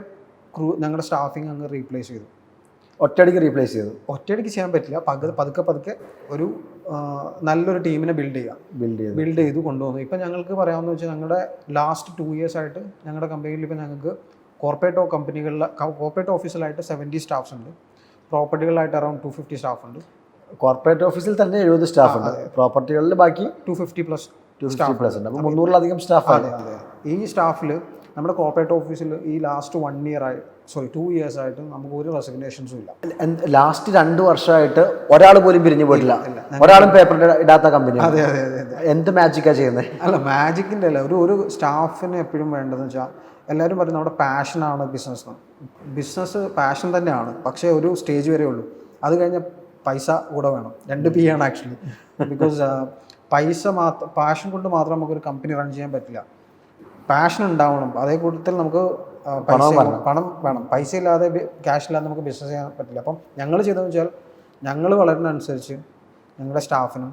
Speaker 1: ഞങ്ങളുടെ സ്റ്റാഫിങ് അങ്ങ് റീപ്ലേസ് ചെയ്തു.
Speaker 2: ഒറ്റയടിക്ക് റീപ്ലേസ് ചെയ്തു? ഒറ്റയടിക്ക്
Speaker 1: ചെയ്യാൻ പറ്റില്ല, പതുക്കെ ഒരു നല്ലൊരു ടീമിനെ ബിൽഡ് ചെയ്ത് കൊണ്ടുവന്നു. ഇപ്പം ഞങ്ങൾക്ക് പറയാമെന്ന് വെച്ചാൽ ഞങ്ങളുടെ ലാസ്റ്റ് 2 years ആയിട്ട് ഞങ്ങളുടെ കമ്പനിയിൽ ഇപ്പോൾ ഞങ്ങൾക്ക് കോർപ്പറേറ്റ് ഓഫീസിലായിട്ട് 70 സ്റ്റാഫ്സ് ഉണ്ട്. പ്രോപ്പർട്ടികളിലായിട്ട് അറൗണ്ട് 250 സ്റ്റാഫ് ഉണ്ട്.
Speaker 2: കോർപ്പറേറ്റ് ഓഫീസിൽ തന്നെ 70 സ്റ്റാഫ് ഉണ്ട്. പ്രോപ്പർട്ടികളിൽ ബാക്കി
Speaker 1: 250+
Speaker 2: ഉണ്ട്. അപ്പോൾ 300-ലധികം സ്റ്റാഫാണ്.
Speaker 1: ഈ സ്റ്റാഫിൽ നമ്മുടെ കോർപ്പറേറ്റ് ഓഫീസിൽ ഈ ലാസ്റ്റ് 2 years ആയിട്ട് നമുക്ക് ഒരു റെസിഗ്നേഷൻസും ഇല്ല.
Speaker 2: ലാസ്റ്റ് 2 വർഷമായിട്ട് ഒരാൾ പോലും പിരിഞ്ഞു പോയിട്ടില്ല, ഒരാളും പേപ്പർ ഇടാത്ത കമ്പനി.
Speaker 1: അതെ അതെ അതെ അതെ.
Speaker 2: എന്ത് മാജിക്കാണ് ചെയ്യുന്നത്?
Speaker 1: അല്ല, മാജിക്കിൻ്റെ അല്ല, ഒരു സ്റ്റാഫിന് എപ്പോഴും വേണ്ടതെന്ന് വെച്ചാൽ എല്ലാവരും പറയും നമ്മുടെ പാഷനാണ് ബിസിനസ്. ബിസിനസ് പാഷൻ തന്നെയാണ്, പക്ഷേ ഒരു സ്റ്റേജ് വരെ ഉള്ളൂ. അത് കഴിഞ്ഞാൽ പൈസ കൂടെ വേണം. 2 P ആണ് ആക്ച്വലി. ബിക്കോസ് പാഷൻ കൊണ്ട് മാത്രം നമുക്കൊരു കമ്പനി റൺ ചെയ്യാൻ പറ്റില്ല. പാഷൻ ഉണ്ടാവണം, അതേ കൂട്ടത്തിൽ നമുക്ക് പണം വേണം. പൈസ ഇല്ലാതെ, ക്യാഷ് ഇല്ലാതെ നമുക്ക് ബിസിനസ് ചെയ്യാൻ പറ്റില്ല. അപ്പം ഞങ്ങൾ ചെയ്തതെന്ന് വെച്ചാൽ ഞങ്ങൾ വളരുന്നതനുസരിച്ച് ഞങ്ങളുടെ സ്റ്റാഫിനും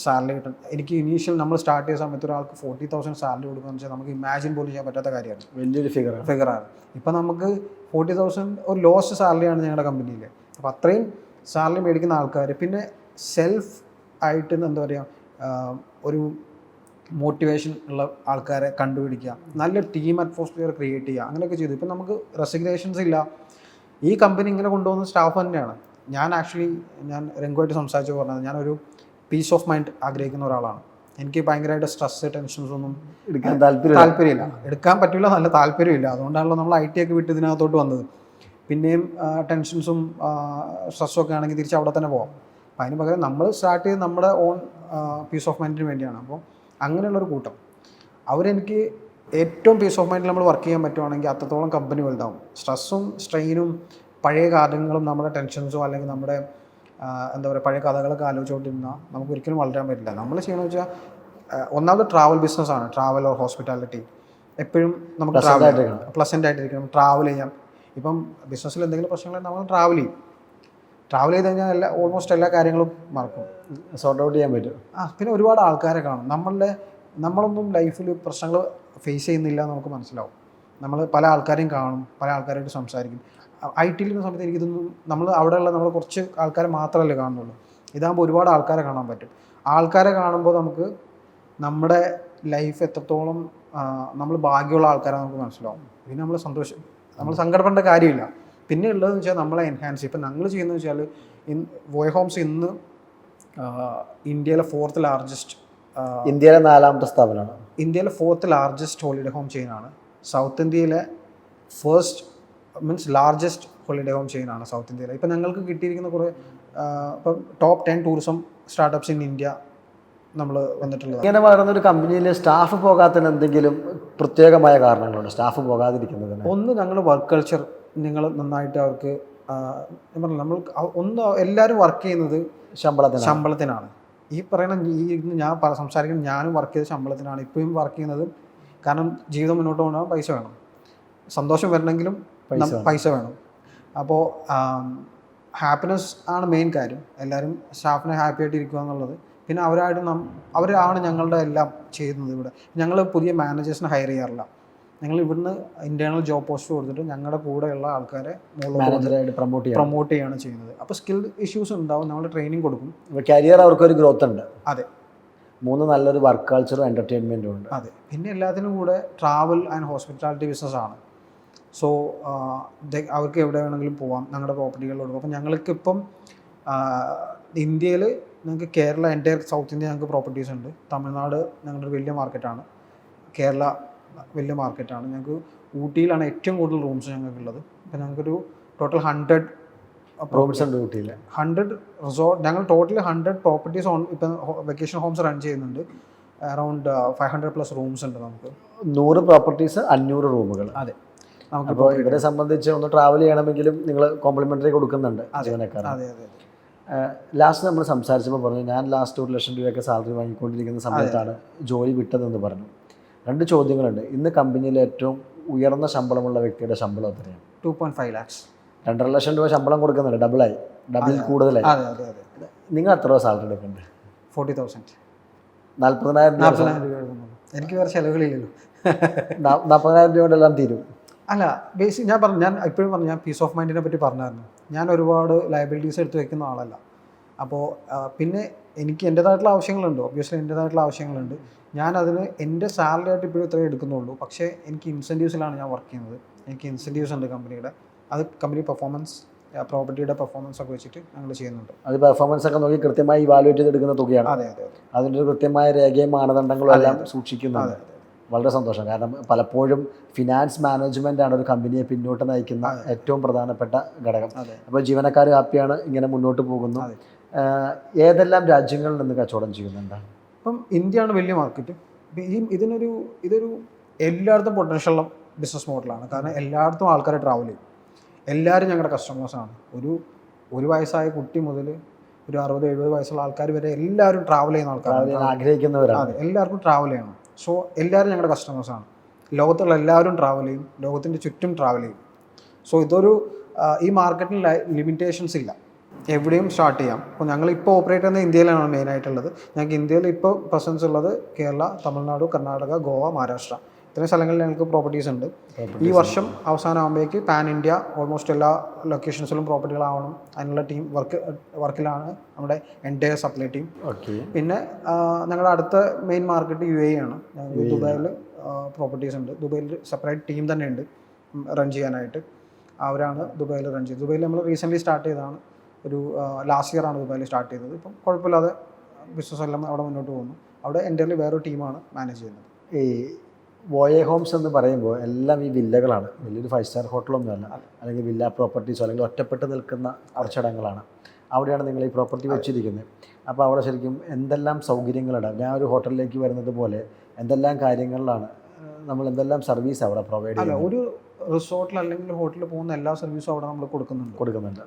Speaker 1: സാലറി കിട്ടും. എനിക്ക് ഇനീഷ്യൽ നമ്മൾ സ്റ്റാർട്ട് ചെയ്ത സമയത്ത് ഒരാൾക്ക് 40,000 സാലറി കൊടുക്കുകയെന്ന് വെച്ചാൽ നമുക്ക് ഇമാജിൻ പോലും ചെയ്യാൻ പറ്റാത്ത കാര്യമാണ്.
Speaker 2: വലിയൊരു ഫിഗറാണ്.
Speaker 1: ഇപ്പം നമുക്ക് 40,000 ഒരു ലോസ്റ്റ് സാലറിയാണ് ഞങ്ങളുടെ കമ്പനിയിൽ. അപ്പോൾ അത്രയും സാലറി മേടിക്കുന്ന ആൾക്കാർ, പിന്നെ സെൽഫ് ആയിട്ട് എന്താ പറയുക, ഒരു മോട്ടിവേഷൻ ഉള്ള ആൾക്കാരെ കണ്ടുപിടിക്കുക, നല്ല ടീം അറ്റ്മോസ്ഫിയർ ക്രിയേറ്റ് ചെയ്യുക, അങ്ങനെയൊക്കെ ചെയ്തു. ഇപ്പം നമുക്ക് റെസിഗ്നേഷൻസ് ഇല്ല. ഈ കമ്പനി ഇങ്ങനെ കൊണ്ടുപോകുന്ന സ്റ്റാഫ് തന്നെയാണ്. ഞാൻ രംഗുമായിട്ട് സംസാരിച്ച് പറഞ്ഞത്, ഞാനൊരു പീസ് ഓഫ് മൈൻഡ് ആഗ്രഹിക്കുന്ന ഒരാളാണ്. എനിക്ക് ഭയങ്കരമായിട്ട് സ്ട്രെസ്, ടെൻഷൻസ് ഒന്നും
Speaker 2: എടുക്കാൻ
Speaker 1: താല്പര്യമില്ല. എടുക്കാൻ പറ്റില്ല, നല്ല താല്പര്യമില്ല. അതുകൊണ്ടാണല്ലോ നമ്മൾ IT ഒക്കെ വിട്ട് ഇതിനകത്തോട്ട് വന്നത്. പിന്നെയും ടെൻഷൻസും സ്ട്രെസ്സും ഒക്കെ ആണെങ്കിൽ തിരിച്ച് അവിടെ തന്നെ പോകാം. അപ്പം അതിന് പകരം നമ്മൾ സ്റ്റാർട്ട് ചെയ്ത് നമ്മുടെ ഓൺ പീസ് ഓഫ് മൈൻഡിന് വേണ്ടിയാണ്. അപ്പോൾ അങ്ങനെയുള്ളൊരു കൂട്ടം അവരെനിക്ക് ഏറ്റവും പീസ് ഓഫ് മൈൻഡിൽ നമ്മൾ വർക്ക് ചെയ്യാൻ പറ്റുവാണെങ്കിൽ അത്രത്തോളം കമ്പനി വലുതാവും. സ്ട്രെസ്സും സ്ട്രെയിനും പഴയ കാര്യങ്ങളും നമ്മുടെ ടെൻഷൻസോ അല്ലെങ്കിൽ നമ്മുടെ എന്താ പറയുക പഴയ കഥകളൊക്കെ ആലോചിച്ചുകൊണ്ടിരുന്നാൽ നമുക്ക് ഒരിക്കലും വളരാൻ പറ്റില്ല. നമ്മൾ ചെയ്യണമെന്ന് വെച്ചാൽ ഒന്നാമത് ട്രാവൽ ബിസിനസ്സാണ്, ട്രാവൽ ഓർ ഹോസ്പിറ്റാലിറ്റി. എപ്പോഴും നമുക്ക് പ്ലസൻ്റ് ആയിട്ടിരിക്കണം, ട്രാവൽ ചെയ്യാം. ഇപ്പം ബിസിനസ്സിൽ എന്തെങ്കിലും പ്രശ്നങ്ങളുണ്ടെങ്കിൽ നമ്മൾ ട്രാവൽ ചെയ്ത് കഴിഞ്ഞാൽ ഓൾമോസ്റ്റ് എല്ലാ കാര്യങ്ങളും മറക്കും,
Speaker 2: സോർട്ട് ഔട്ട് ചെയ്യാൻ പറ്റും.
Speaker 1: പിന്നെ ഒരുപാട് ആൾക്കാരെ കാണും. നമ്മളൊന്നും ലൈഫിൽ പ്രശ്നങ്ങൾ ഫേസ് ചെയ്യുന്നില്ല എന്ന് നമുക്ക് മനസ്സിലാവും. നമ്മൾ പല ആൾക്കാരെയും കാണും, പല ആൾക്കാരായിട്ട് സംസാരിക്കും. IT യിൽ സമയത്ത് എനിക്കിതൊന്നും നമ്മൾ കുറച്ച് ആൾക്കാരെ മാത്രമല്ലേ കാണുന്നുള്ളൂ. ഇതാകുമ്പോൾ ഒരുപാട് ആൾക്കാരെ കാണാൻ പറ്റും. ആൾക്കാരെ കാണുമ്പോൾ നമുക്ക് നമ്മുടെ ലൈഫ് എത്രത്തോളം നമ്മൾ ഭാഗ്യമുള്ള ആൾക്കാരെ നമുക്ക് മനസ്സിലാവും. പിന്നെ നമ്മൾ സങ്കടപ്പെടേണ്ട കാര്യമില്ല. പിന്നെ ഉള്ളതെന്ന് വെച്ചാൽ നമ്മളെ എൻഹാൻസ് ചെയ്യും. ഇപ്പം ഞങ്ങൾ ചെയ്യുന്നത് വെച്ചാൽ വോയ് ഹോംസ് ഇന്ന് ഇന്ത്യയിലെ 4th largest,
Speaker 2: ഇന്ത്യയിലെ 4ാമത്തെ സ്ഥാപനമാണ്.
Speaker 1: ഇന്ത്യയിലെ 4th largest ഹോളിഡേ ഹോം ചെയിനാണ്. സൗത്ത് ഇന്ത്യയിലെ ലാർജസ്റ്റ് ഹോളിഡേ ഹോം ചെയിനാണ് സൗത്ത് ഇന്ത്യയിലെ. ഇപ്പം ഞങ്ങൾക്ക് കിട്ടിയിരിക്കുന്ന കുറേ ഇപ്പം top 10 tourism startups in India നമ്മൾ വന്നിട്ടുള്ളത്.
Speaker 2: ഇങ്ങനെ വളർന്നൊരു കമ്പനിയിൽ സ്റ്റാഫ് പോകാത്തതിന് എന്തെങ്കിലും പ്രത്യേകമായ കാരണങ്ങളുണ്ട് സ്റ്റാഫ് പോകാതിരിക്കുന്നതിന്?
Speaker 1: ഒന്ന്, ഞങ്ങൾ വർക്ക് കൾച്ചർ നന്നായിട്ട് അവർക്ക് നമ്മൾ എല്ലാവരും വർക്ക് ചെയ്യുന്നത് ശമ്പളത്തിനാണ്. ഈ പറയുന്ന ഞാൻ സംസാരിക്കുന്നത് ഞാനും വർക്ക് ചെയ്ത ശമ്പളത്തിനാണ്. ഇപ്പോഴും വർക്ക് ചെയ്യുന്നത് കാരണം ജീവിതം മുന്നോട്ട് കൊണ്ടുപോകാൻ പൈസ വേണം, സന്തോഷം വരണമെങ്കിലും പൈസ വേണം. അപ്പോൾ ഹാപ്പിനെസ് ആണ് മെയിൻ കാര്യം. എല്ലാവരും സ്റ്റാഫിനെ ഹാപ്പി ആയിട്ട് ഇരിക്കുക എന്നുള്ളത്. പിന്നെ അവരാണ് ഞങ്ങളുടെ എല്ലാം ചെയ്യുന്നത്. ഇവിടെ ഞങ്ങൾ പുതിയ മാനേജേഴ്സിനെ ഹയർ ചെയ്യാറില്ല. ഞങ്ങൾ ഇവിടുന്ന് ഇൻറ്റേർണൽ ജോബ് പോസ്റ്റ് കൊടുത്തിട്ട് ഞങ്ങളുടെ കൂടെയുള്ള ആൾക്കാരെ
Speaker 2: മാനേജറായിട്ട്
Speaker 1: പ്രൊമോട്ട് ചെയ്യുകയാണ് ചെയ്യുന്നത്. അപ്പോൾ സ്കിൽ ഇഷ്യൂസ് ഉണ്ടാവും, നമ്മൾ ട്രെയിനിങ് കൊടുക്കും.
Speaker 2: കരിയർ അവർക്കൊരു ഗ്രോത്ത് ഉണ്ട്.
Speaker 1: അതെ.
Speaker 2: 3 നല്ലൊരു വർക്ക് കൾച്ചറും എൻ്റർടൈൻമെൻറ്റും ഉണ്ട്.
Speaker 1: അതെ. പിന്നെ എല്ലാത്തിനും കൂടെ ട്രാവൽ ആൻഡ് ഹോസ്പിറ്റാലിറ്റി ബിസിനസ്സാണ്. സോ അവർക്ക് എവിടെ വേണമെങ്കിലും പോവാം, ഞങ്ങളുടെ പ്രോപ്പർട്ടികളിലോട്ട്. അപ്പം ഞങ്ങൾക്കിപ്പം ഇന്ത്യയിൽ ഞങ്ങൾക്ക് കേരള എൻ്റയർ സൗത്ത് ഇന്ത്യ ഞങ്ങൾക്ക് പ്രോപ്പർട്ടീസ് ഉണ്ട്. തമിഴ്നാട് ഞങ്ങളുടെ വലിയ മാർക്കറ്റാണ്, കേരള വലിയ മാർക്കറ്റാണ്. ഞങ്ങൾക്ക് ഊട്ടിയിലാണ് ഏറ്റവും കൂടുതൽ റൂംസ് ഞങ്ങൾക്കുള്ളത്. അപ്പം ഞങ്ങൾക്കൊരു ടോട്ടൽ 100
Speaker 2: റൂംസ് ഉണ്ട് ഊട്ടിയിൽ.
Speaker 1: 100 റിസോർട്ട്. ഞങ്ങൾ ടോട്ടൽ 100 പ്രോപ്പർട്ടീസ് ഇപ്പം വെക്കേഷൻ ഹോംസ് റൺ ചെയ്യുന്നുണ്ട്. അറൗണ്ട് 500+ റൂംസ് ഉണ്ട് നമുക്ക്.
Speaker 2: 100 പ്രോപ്പർട്ടീസ്, 500 റൂമുകൾ.
Speaker 1: അതെ.
Speaker 2: അപ്പോൾ ഇവരെ സംബന്ധിച്ച് ഒന്ന് ട്രാവൽ ചെയ്യണമെങ്കിലും നിങ്ങൾ കോംപ്ലിമെൻ്ററി കൊടുക്കുന്നുണ്ട് ജീവനക്കാർ.
Speaker 1: അതെ അതെ.
Speaker 2: ലാസ്റ്റ് നമ്മൾ സംസാരിച്ചപ്പോൾ പറഞ്ഞു ഞാൻ ലാസ്റ്റ് 1 ലക്ഷം രൂപയൊക്കെ സാലറി വാങ്ങിക്കൊണ്ടിരിക്കുന്ന സമയത്താണ് ജോലി വിട്ടതെന്ന് പറഞ്ഞു. 2 ചോദ്യങ്ങളുണ്ട്. ഇന്ന് കമ്പനിയിലെ ഏറ്റവും ഉയർന്ന ശമ്പളമുള്ള വ്യക്തിയുടെ ശമ്പളം എത്രയാണ്?
Speaker 1: 2.5 lakhs.
Speaker 2: 2.5 ലക്ഷം രൂപ ശമ്പളം കൊടുക്കുന്നുണ്ട്. ഡബിൾ കൂടുതലായി. നിങ്ങൾ എത്ര രൂപ സാലറി എടുക്കുന്നുണ്ട്?
Speaker 1: 40,000.
Speaker 2: 40,000
Speaker 1: രൂപ. എനിക്ക് വേറെ ചിലവുകളില്ലല്ലോ.
Speaker 2: 40,000 രൂപ കൊണ്ടെല്ലാം തീരും.
Speaker 1: അല്ല, ബേസിക് ഞാൻ ഇപ്പോഴും പറഞ്ഞു, ഞാൻ പീസ് ഓഫ് മൈൻഡിനെ പറ്റി പറഞ്ഞായിരുന്നു. ഞാൻ ഒരുപാട് ലയബിലിറ്റീസ് എടുത്ത് വെക്കുന്ന ആളല്ല. അപ്പോൾ പിന്നെ എനിക്ക് എൻ്റേതായിട്ടുള്ള ആവശ്യങ്ങളുണ്ട്, ഒബ്വിയസ്ലി എൻ്റേതായിട്ടുള്ള ആവശ്യങ്ങളുണ്ട്. ഞാനതിന് എൻ്റെ സാലറി ആയിട്ട് ഇപ്പോഴും ഇത്രയേ എടുക്കുന്നുള്ളൂ. പക്ഷേ എനിക്ക് ഇൻസെൻറ്റീവ്സിലാണ് ഞാൻ വർക്ക് ചെയ്യുന്നത്. എനിക്ക് ഇൻസെൻറ്റീവ്സ് ഉണ്ട് കമ്പനിയുടെ. അത് കമ്പനി പെർഫോമൻസ്, പ്രോപ്പർട്ടിയുടെ പെർഫോമൻസ് ഒക്കെ വെച്ചിട്ട് ഞങ്ങൾ ചെയ്യുന്നുണ്ട്.
Speaker 2: അത് പെർഫോമൻസ് ഒക്കെ നോക്കി കൃത്യമായി ഇവാലുവേറ്റ് ചെയ്തെടുക്കുന്ന തുകയാണ്.
Speaker 1: അതെ അതെ.
Speaker 2: അതിൻ്റെ ഒരു കൃത്യമായ രേഖയും മാനദണ്ഡങ്ങളും എല്ലാം സൂക്ഷിക്കുന്നുണ്ട്. വളരെ സന്തോഷം. കാരണം പലപ്പോഴും ഫിനാൻസ് മാനേജ്മെൻ്റ് ആണ് ഒരു കമ്പനിയെ പിന്നോട്ട് നയിക്കുന്ന ഏറ്റവും പ്രധാനപ്പെട്ട ഘടകം. അപ്പോൾ ജീവനക്കാർ ഹാപ്പിയാണ്, ഇങ്ങനെ മുന്നോട്ട് പോകുന്നു. ഏതെല്ലാം രാജ്യങ്ങളിൽ നിന്ന് കച്ചവടം ചെയ്യുന്നുണ്ട്?
Speaker 1: ഇപ്പം ഇന്ത്യയാണ് വലിയ മാർക്കറ്റ്. ഇതൊരു എല്ലായിടത്തും പൊട്ടൻഷ്യലുള്ള ബിസിനസ് മോഡലാണ്. കാരണം എല്ലായിടത്തും ആൾക്കാർ ട്രാവൽ ചെയ്യും. എല്ലാവരും ഞങ്ങളുടെ കസ്റ്റമേഴ്സാണ്. ഒരു വയസ്സായ കുട്ടി മുതൽ ഒരു 60-70 വയസ്സുള്ള ആൾക്കാർ വരെ എല്ലാവരും ട്രാവൽ ചെയ്യുന്ന ആൾക്കാരാണ്,
Speaker 2: ആഗ്രഹിക്കുന്നവരാണ്.
Speaker 1: അതെ, എല്ലാവർക്കും ട്രാവൽ ചെയ്യണം. സോ എല്ലാവരും ഞങ്ങളുടെ കസ്റ്റമേഴ്സാണ്. ലോകത്തുള്ള എല്ലാവരും ട്രാവൽ ചെയ്യും, ലോകത്തിൻ്റെ ചുറ്റും ട്രാവൽ ചെയ്യും. സോ ഈ മാർക്കറ്റിൽ ലിമിറ്റേഷൻസ് ഇല്ല, എവിടെയും സ്റ്റാർട്ട് ചെയ്യാം. അപ്പോൾ ഞങ്ങളിപ്പോൾ ഓപ്പറേറ്റ് ചെയ്യുന്നത് ഇന്ത്യയിലാണ് മെയിനായിട്ടുള്ളത്. ഞങ്ങൾക്ക് ഇന്ത്യയിൽ ഇപ്പോൾ പ്രസൻസ് ഉള്ളത് കേരള, തമിഴ്നാട്, കർണാടക, ഗോവ, മഹാരാഷ്ട്ര, ഇത്രയും സ്ഥലങ്ങളിൽ ഞങ്ങൾക്ക് പ്രോപ്പർട്ടീസ് ഉണ്ട്. ഈ വർഷം അവസാനമാകുമ്പോഴേക്ക് പാൻ ഇന്ത്യ ഓൾമോസ്റ്റ് എല്ലാ ലൊക്കേഷൻസിലും പ്രോപ്പർട്ടികളാവണം. അതിനുള്ള ടീം വർക്കിലാണ് നമ്മുടെ എൻറ്റയർ സപ്ലൈ ടീം. പിന്നെ ഞങ്ങളുടെ അടുത്ത മെയിൻ മാർക്കറ്റ് UAE ആണ്. ദുബായിൽ പ്രോപ്പർട്ടീസ് ഉണ്ട്. ദുബായിൽ സെപ്പറേറ്റ് ടീം തന്നെ ഉണ്ട് റൺ ചെയ്യാനായിട്ട്. അവരാണ് ദുബായിൽ റൺ ചെയ്തത്. ദുബായിൽ നമ്മൾ റീസെൻ്റ്ലി സ്റ്റാർട്ട് ചെയ്തതാണ്. ലാസ്റ്റ് ഇയർ ആണ് ദുബായിൽ സ്റ്റാർട്ട് ചെയ്തത്. ഇപ്പം കുഴപ്പമില്ലാതെ ബിസിനസ് എല്ലാം അവിടെ മുന്നോട്ട് പോകുന്നു. അവിടെ എൻ്റയർലി വേറൊരു ടീമാണ് മാനേജ് ചെയ്യുന്നത്.
Speaker 2: ഈ വോയെ ഹോംസ് എന്ന് പറയുമ്പോൾ എല്ലാം ഈ വില്ലകളാണ്, വലിയൊരു 5 സ്റ്റാർ ഹോട്ടലൊന്നുമല്ല, അല്ലെങ്കിൽ വില്ല പ്രോപ്പർട്ടീസോ അല്ലെങ്കിൽ ഒറ്റപ്പെട്ട് നിൽക്കുന്ന കുറച്ചിടങ്ങളാണ്. അവിടെയാണ് നിങ്ങൾ ഈ പ്രോപ്പർട്ടി വെച്ചിരിക്കുന്നത്. അപ്പോൾ അവിടെ ശരിക്കും എന്തെല്ലാം സൗകര്യങ്ങളുണ്ട്? ഞാൻ ഒരു ഹോട്ടലിലേക്ക് വരുന്നത് പോലെ എന്തെല്ലാം കാര്യങ്ങളിലാണ് എന്തെല്ലാം സർവീസ് അവിടെ പ്രൊവൈഡ് ചെയ്യുന്നത്?
Speaker 1: ഒരു റിസോർട്ടിൽ അല്ലെങ്കിൽ ഹോട്ടലിൽ പോകുന്ന എല്ലാ സർവീസും അവിടെ നമ്മൾ കൊടുക്കുന്നുണ്ട്.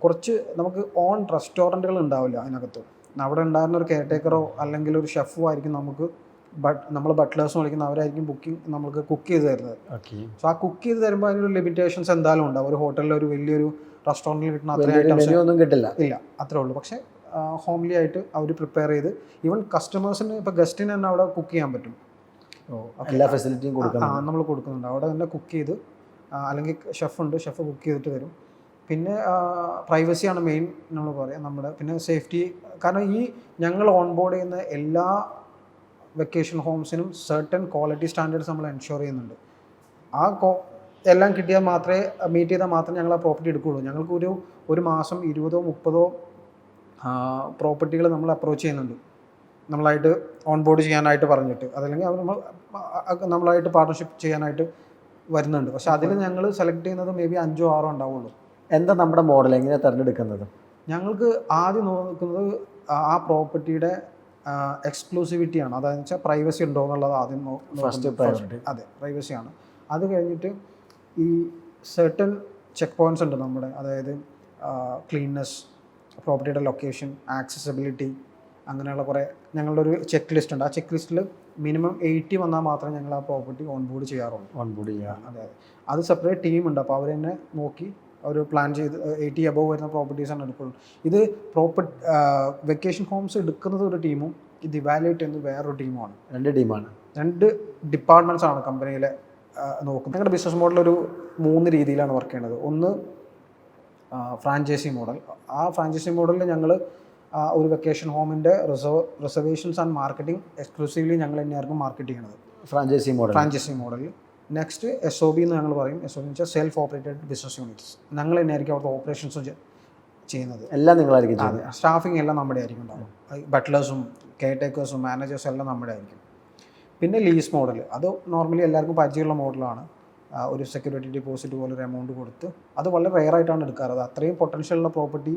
Speaker 1: കുറച്ച് നമുക്ക് ഓൺ റെസ്റ്റോറൻറ്റുകൾ ഉണ്ടാവില്ല അതിനകത്ത്. അവിടെ ഉണ്ടായിരുന്ന ഒരു കെയർ ടേക്കറോ അല്ലെങ്കിൽ ഒരു ഷെഫോ ആയിരിക്കും നമ്മൾ ബട്ട്ലേഴ്സും വിളിക്കുന്ന അവരായിരിക്കും നമുക്ക് കുക്ക് ചെയ്ത് തരുന്നത്. സോ ആ കുക്ക് ചെയ്ത് തരുമ്പോൾ അതിനൊരു ലിമിറ്റേഷൻസ് എന്തായാലും ഉണ്ടാവും. ഒരു ഹോട്ടലിൽ ഒരു വലിയൊരു റെസ്റ്റോറൻറ്റിൽ കിട്ടുന്ന അത്രയും ഐറ്റംസ് ഒന്നും കിട്ടില്ല, അത്രേ ഉള്ളൂ. പക്ഷേ ഹോംലി ആയിട്ട് അവർ പ്രിപ്പയർ ചെയ്ത് ഈവൻ കസ്റ്റമേഴ്സിന് ഇപ്പോൾ ഗസ്റ്റിന് തന്നെ അവിടെ കുക്ക് ചെയ്യാൻ പറ്റും.
Speaker 2: എല്ലാ ഫെസിലിറ്റിയും
Speaker 1: നമ്മൾ കൊടുക്കുന്നുണ്ട്. അവിടെ തന്നെ കുക്ക് ചെയ്ത് അല്ലെങ്കിൽ ഷെഫ് കുക്ക് ചെയ്തിട്ട് തരും. പിന്നെ പ്രൈവസിയാണ് മെയിൻ നമ്മൾ പറയാം നമ്മുടെ. പിന്നെ സേഫ്റ്റി, കാരണം ഞങ്ങൾ ഓൺ ബോർഡ് ചെയ്യുന്ന എല്ലാ വെക്കേഷൻ ഹോംസിനും സർട്ടൻ ക്വാളിറ്റി സ്റ്റാൻഡേർഡ്സ് നമ്മൾ എൻഷുർ ചെയ്യുന്നുണ്ട്. എല്ലാം കിട്ടിയാൽ മാത്രമേ മീറ്റ് ചെയ്താൽ മാത്രമേ ഞങ്ങൾ ആ പ്രോപ്പർട്ടി എടുക്കുകയുള്ളൂ. ഞങ്ങൾക്ക് ഒരു മാസം 20-30 പ്രോപ്പർട്ടികൾ നമ്മൾ അപ്രോച്ച് ചെയ്യുന്നുണ്ട്, നമ്മളായിട്ട് ഓൺ ബോർഡ് ചെയ്യാനായിട്ട് പറഞ്ഞിട്ട്. അതല്ലെങ്കിൽ നമ്മളായിട്ട് പാർട്ണർഷിപ്പ് ചെയ്യാനായിട്ട് വരുന്നുണ്ട്. പക്ഷെ അതിൽ ഞങ്ങൾ സെലക്ട് ചെയ്യുന്നത് മേ ബി 5-6 ഉണ്ടാവുള്ളൂ.
Speaker 2: എന്താ നമ്മുടെ മോഡൽ എങ്ങനെയാണ് തിരഞ്ഞെടുക്കുന്നത്?
Speaker 1: ഞങ്ങൾക്ക് ആദ്യം നോക്കുന്നത് ആ പ്രോപ്പർട്ടിയുടെ എക്സ്ക്ലൂസിവിറ്റിയാണ്. അതായത് വെച്ചാൽ പ്രൈവസി ഉണ്ടോ എന്നുള്ളത് ആദ്യം നോക്കുന്നത്. അതെ, പ്രൈവസിയാണ്. അത് കഴിഞ്ഞിട്ട് ഈ സെർട്ടൺ ചെക്ക് പോയിൻറ്റ്സ് ഉണ്ട് നമ്മുടെ, അതായത് ക്ലീൻനെസ്, പ്രോപ്പർട്ടിയുടെ ലൊക്കേഷൻ, ആക്സസിബിലിറ്റി, അങ്ങനെയുള്ള കുറേ ഞങ്ങളുടെ ഒരു ചെക്ക് ലിസ്റ്റ് ഉണ്ട്. ആ ചെക്ക് ലിസ്റ്റിൽ മിനിമം 80 വന്നാൽ മാത്രമേ ഞങ്ങൾ ആ പ്രോപ്പർട്ടി ഓൺ ബോർഡ് ചെയ്യാറുള്ളൂ. അതെ, അത് സെപ്പറേറ്റ് ടീമുണ്ട്. അപ്പോൾ അവർ തന്നെ നോക്കി ഒരു പ്ലാൻ ചെയ്ത് 80 അബവ് വരുന്ന പ്രോപ്പർട്ടീസാണ് എടുക്കുള്ളൂ. ഇത് വെക്കേഷൻ ഹോംസ് എടുക്കുന്നത് ഒരു ടീമും ഇത് ഇവാലുവേറ്റ് ചെയ്യുന്നത് വേറൊരു ടീമുമാണ്. രണ്ട് ഡിപ്പാർട്ട്മെൻറ്റ്സ് ആണ് കമ്പനിയിലെ നോക്കുന്നത്. ഞങ്ങളുടെ ബിസിനസ് മോഡൽ ഒരു 3 രീതിയിലാണ് വർക്ക് ചെയ്യുന്നത്. ഒന്ന് ഫ്രാഞ്ചൈസി മോഡൽ. ആ ഫ്രാഞ്ചൈസി മോഡലിൽ ഞങ്ങൾ ഒരു വെക്കേഷൻ ഹോമിൻ്റെ റിസർവേഷൻസ് ആൻഡ് മാർക്കറ്റിംഗ് എക്സ്ക്ലൂസീവ്ലി ഞങ്ങൾ തന്നെയായിരിക്കും മാർക്കറ്റ് ചെയ്യുന്നത് ഫ്രാഞ്ചൈസി മോഡലിൽ. നെക്സ്റ്റ് SOB എന്ന് ഞങ്ങൾ പറയും. SOB എന്ന് വെച്ചാൽ സെൽഫ് ഓപ്പറേറ്റഡ് ബിസിനസ് യൂണിറ്റ്സ്. ഞങ്ങൾ തന്നെയായിരിക്കും അവിടുത്തെ ഓപ്പറേഷൻസും ചെയ്യുന്നത്.
Speaker 2: എല്ലാം നിങ്ങളായിരിക്കും ചെയ്യുന്നത്.
Speaker 1: സ്റ്റാഫിംഗ് എല്ലാം നമ്മുടെ ആയിരിക്കും ഉണ്ടാവും. ബട്ട്ലേഴ്സും കെയർ ടേക്കേഴ്സും മാനേജേഴ്സും എല്ലാം നമ്മുടെ ആയിരിക്കും. പിന്നെ ലീസ് മോഡൽ, അത് നോർമലി എല്ലാവർക്കും പരിചയമുള്ള മോഡലാണ്. ഒരു സെക്യൂരിറ്റി ഡെപ്പോസിറ്റ് പോലെ ഒരു എമൗണ്ട് കൊടുത്ത്, അത് വളരെ റെയർ ആയിട്ടാണ് എടുക്കാറ്. അത് അത്രയും പൊട്ടൻഷ്യലുള്ള പ്രോപ്പർട്ടി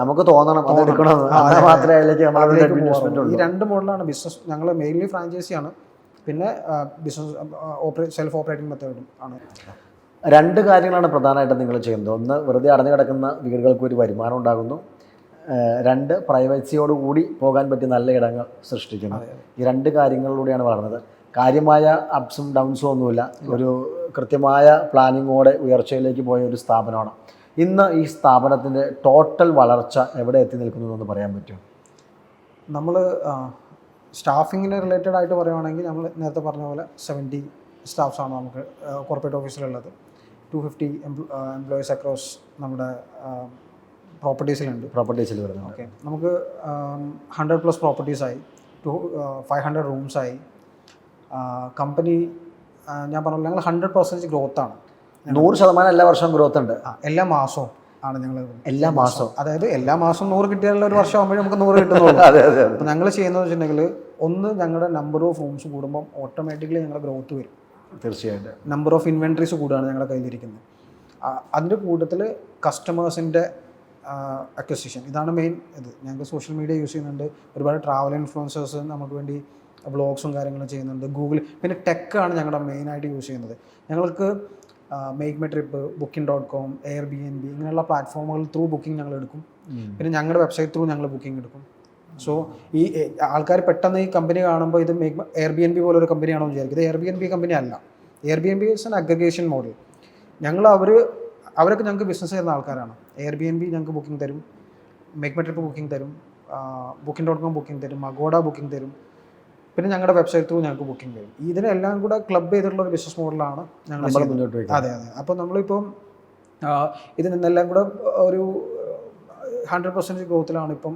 Speaker 2: നമുക്ക് തോന്നണം അതെടുക്കണം.
Speaker 1: ഈ 2 മോഡലാണ് ബിസിനസ്. ഞങ്ങൾ മെയിൻലി ഫ്രാഞ്ചൈസിയാണ്, പിന്നെ ബിസിനസ് സെൽഫ് ഓപ്പറേറ്റിംഗ് മെത്തേഡും ആണ്.
Speaker 2: 2 കാര്യങ്ങളാണ് പ്രധാനമായിട്ടും നിങ്ങൾ ചെയ്യുന്നത്. ഒന്ന്, വെറുതെ അടഞ്ഞു കിടക്കുന്ന വീടുകൾക്ക് ഒരു വരുമാനം ഉണ്ടാകുന്നു. 2, പ്രൈവസിയോടുകൂടി പോകാൻ പറ്റിയ നല്ല ഇടങ്ങൾ സൃഷ്ടിക്കുന്നു. ഈ 2 കാര്യങ്ങളിലൂടെയാണ് വളർന്നത്. കാര്യമായ അപ്സും ഡൗൺസും ഒന്നുമില്ല. ഒരു കൃത്യമായ പ്ലാനിങ്ങോടെ ഉയർച്ചയിലേക്ക് പോയ ഒരു സ്ഥാപനമാണ്. ഇന്ന് ഈ സ്ഥാപനത്തിൻ്റെ ടോട്ടൽ വളർച്ച എവിടെ എത്തി നിൽക്കുന്നു എന്ന് പറയാൻ പറ്റുമോ?
Speaker 1: നമ്മൾ സ്റ്റാഫിങ്ങിന് റിലേറ്റഡ് ആയിട്ട് പറയുകയാണെങ്കിൽ നമ്മൾ നേരത്തെ പറഞ്ഞ പോലെ 70 സ്റ്റാഫ്സാണ് നമുക്ക് കോർപ്പറേറ്റ് ഓഫീസിലുള്ളത്. 250 എംപ്ലോയീസ് അക്രോസ് നമ്മുടെ പ്രോപ്പർട്ടീസിൽ വരുന്നത്. ഓക്കെ, നമുക്ക് 100+ പ്രോപ്പർട്ടീസായി, 500 റൂംസായി. കമ്പനി ഞാൻ പറഞ്ഞ ഞങ്ങൾ 100% ഗ്രോത്താണ്.
Speaker 2: 100% എല്ലാ വർഷവും ഗ്രോത്ത് ഉണ്ട്.
Speaker 1: എല്ലാ മാസവും ആണ് ഞങ്ങൾ.
Speaker 2: എല്ലാ മാസവും,
Speaker 1: അതായത് എല്ലാ മാസവും 100 കിട്ടിയാലുള്ള ഒരു വർഷം ആകുമ്പോഴേ നമുക്ക് 100 കിട്ടുന്നുള്ളൂ. അപ്പോൾ ഞങ്ങൾ ചെയ്യുന്നത് വെച്ചിട്ടുണ്ടെങ്കിൽ ഒന്ന് ഞങ്ങളുടെ നമ്പർ ഓഫ് റൂംസ് കൂടുമ്പം ഓട്ടോമാറ്റിക്കലി ഞങ്ങളുടെ ഗ്രോത്ത് വരും.
Speaker 2: തീർച്ചയായിട്ടും.
Speaker 1: നമ്പർ ഓഫ് ഇൻവെൻട്രീസ് കൂടുകയാണ് ഞങ്ങളുടെ കയ്യിലിരിക്കുന്നത്. അതിൻ്റെ കൂട്ടത്തിൽ കസ്റ്റമേഴ്സിൻ്റെ അക്വസിഷൻ, ഇതാണ് മെയിൻ ഇത്. ഞങ്ങൾക്ക് സോഷ്യൽ മീഡിയ യൂസ് ചെയ്യുന്നുണ്ട്, ഒരുപാട് ട്രാവൽ ഇൻഫ്ലുവൻസേഴ്സ് നമുക്ക് വേണ്ടി വ്ളോഗ്സും കാര്യങ്ങളും ചെയ്യുന്നുണ്ട്. ഗൂഗിൾ, പിന്നെ ടെക്കാണ് ഞങ്ങളുടെ മെയിനായിട്ട് യൂസ് ചെയ്യുന്നത്. ഞങ്ങൾക്ക് make my trip, Booking.com, Airbnb ഇങ്ങനെയുള്ള പ്ലാറ്റ്ഫോമുകൾ ത്രൂ ബുക്കിംഗ് ഞങ്ങൾ എടുക്കും. പിന്നെ ഞങ്ങളുടെ വെബ്സൈറ്റ് ത്രൂ ഞങ്ങൾ ബുക്കിംഗ് എടുക്കും. സോ ഈ ആൾക്കാർ പെട്ടെന്ന് ഈ കമ്പനി കാണുമ്പോൾ ഇത് Airbnb പോലൊരു കമ്പനിയാണോ എന്ന് വിചാരിക്കും. ഇത് Airbnb കമ്പനി അല്ല. Airbnb is an aggregation model. അവരൊക്കെ ഞങ്ങൾക്ക് ബിസിനസ് ചെയ്യുന്ന ആൾക്കാരാണ്. Airbnb ഞങ്ങൾക്ക് ബുക്കിംഗ് തരും, മേക്ക് മൈ ട്രിപ്പ് ബുക്കിംഗ് തരും, Booking.com ബുക്കിംഗ് തരും, Agoda ബുക്കിംഗ് തരും, പിന്നെ ഞങ്ങളുടെ വെബ്സൈറ്റ് ത്രൂ ഞങ്ങൾക്ക് ബുക്കിംഗ് തരും. ഇതിനെല്ലാം കൂടെ ക്ലബ് ചെയ്തിട്ടുള്ള ഒരു ബിസിനസ് മോഡലാണ് ഞങ്ങൾ മുന്നോട്ട് വയ്ക്കുന്നത്. അതെ. അപ്പോൾ നമ്മളിപ്പം ഇതിനെല്ലാം കൂടെ ഒരു 100% ഗ്രോത്തിലാണ് ഇപ്പം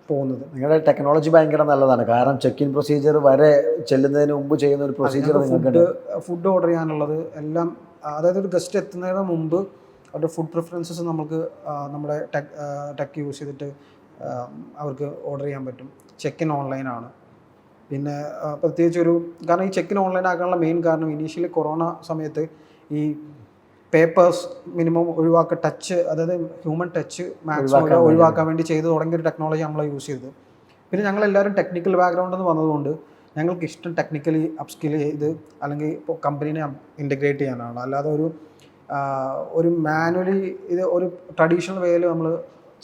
Speaker 1: പോകുന്നത്.
Speaker 2: നിങ്ങളുടെ ടെക്നോളജി ഭയങ്കര നല്ലതാണ്. കാരണം ചെക്ക് ഇൻ പ്രൊസീജിയർ വരെ ചെല്ലുന്നതിന് മുമ്പ് ചെയ്യുന്ന ഒരു പ്രൊസീജിയർ.
Speaker 1: ഫുഡ് ഓർഡർ ചെയ്യാനുള്ളത് എല്ലാം, അതായത് ഒരു ഗസ്റ്റ് എത്തുന്നതിന് മുമ്പ് അവരുടെ ഫുഡ് പ്രിഫറൻസസ് നമുക്ക് നമ്മുടെ ടെക് യൂസ് ചെയ്തിട്ട് അവർക്ക് ഓർഡർ ചെയ്യാൻ പറ്റും. ചെക്ക് ഇൻ ഓൺലൈനാണ്. പിന്നെ പ്രത്യേകിച്ച് കാരണം ഈ ചെക്ക് ഇൻ ഓൺലൈൻ ആക്കാനുള്ള മെയിൻ കാരണം ഇനീഷ്യലി കൊറോണ സമയത്ത് ഈ പേപ്പേഴ്സ് മിനിമം ടച്ച്, അതായത് ഹ്യൂമൻ ടച്ച് മാക്സിമം ഒഴിവാക്കാൻ വേണ്ടി ചെയ്ത് തുടങ്ങിയ ഒരു ടെക്നോളജി നമ്മൾ യൂസ് ചെയ്തത്. പിന്നെ ഞങ്ങളെല്ലാവരും ടെക്നിക്കൽ ബാക്ക്ഗ്രൗണ്ടിൽ നിന്ന് വന്നതുകൊണ്ട് ഞങ്ങൾക്ക് ഇഷ്ടം ടെക്നിക്കലി അപ്സ്കിൽ ചെയ്ത് അല്ലെങ്കിൽ ഇപ്പോൾ കമ്പനീനെ ഇൻറ്റഗ്രേറ്റ് ചെയ്യാനാണ്. അല്ലാതെ ഒരു മാനുവലി ഇത് ഒരു ട്രഡീഷണൽ വേയിൽ നമ്മൾ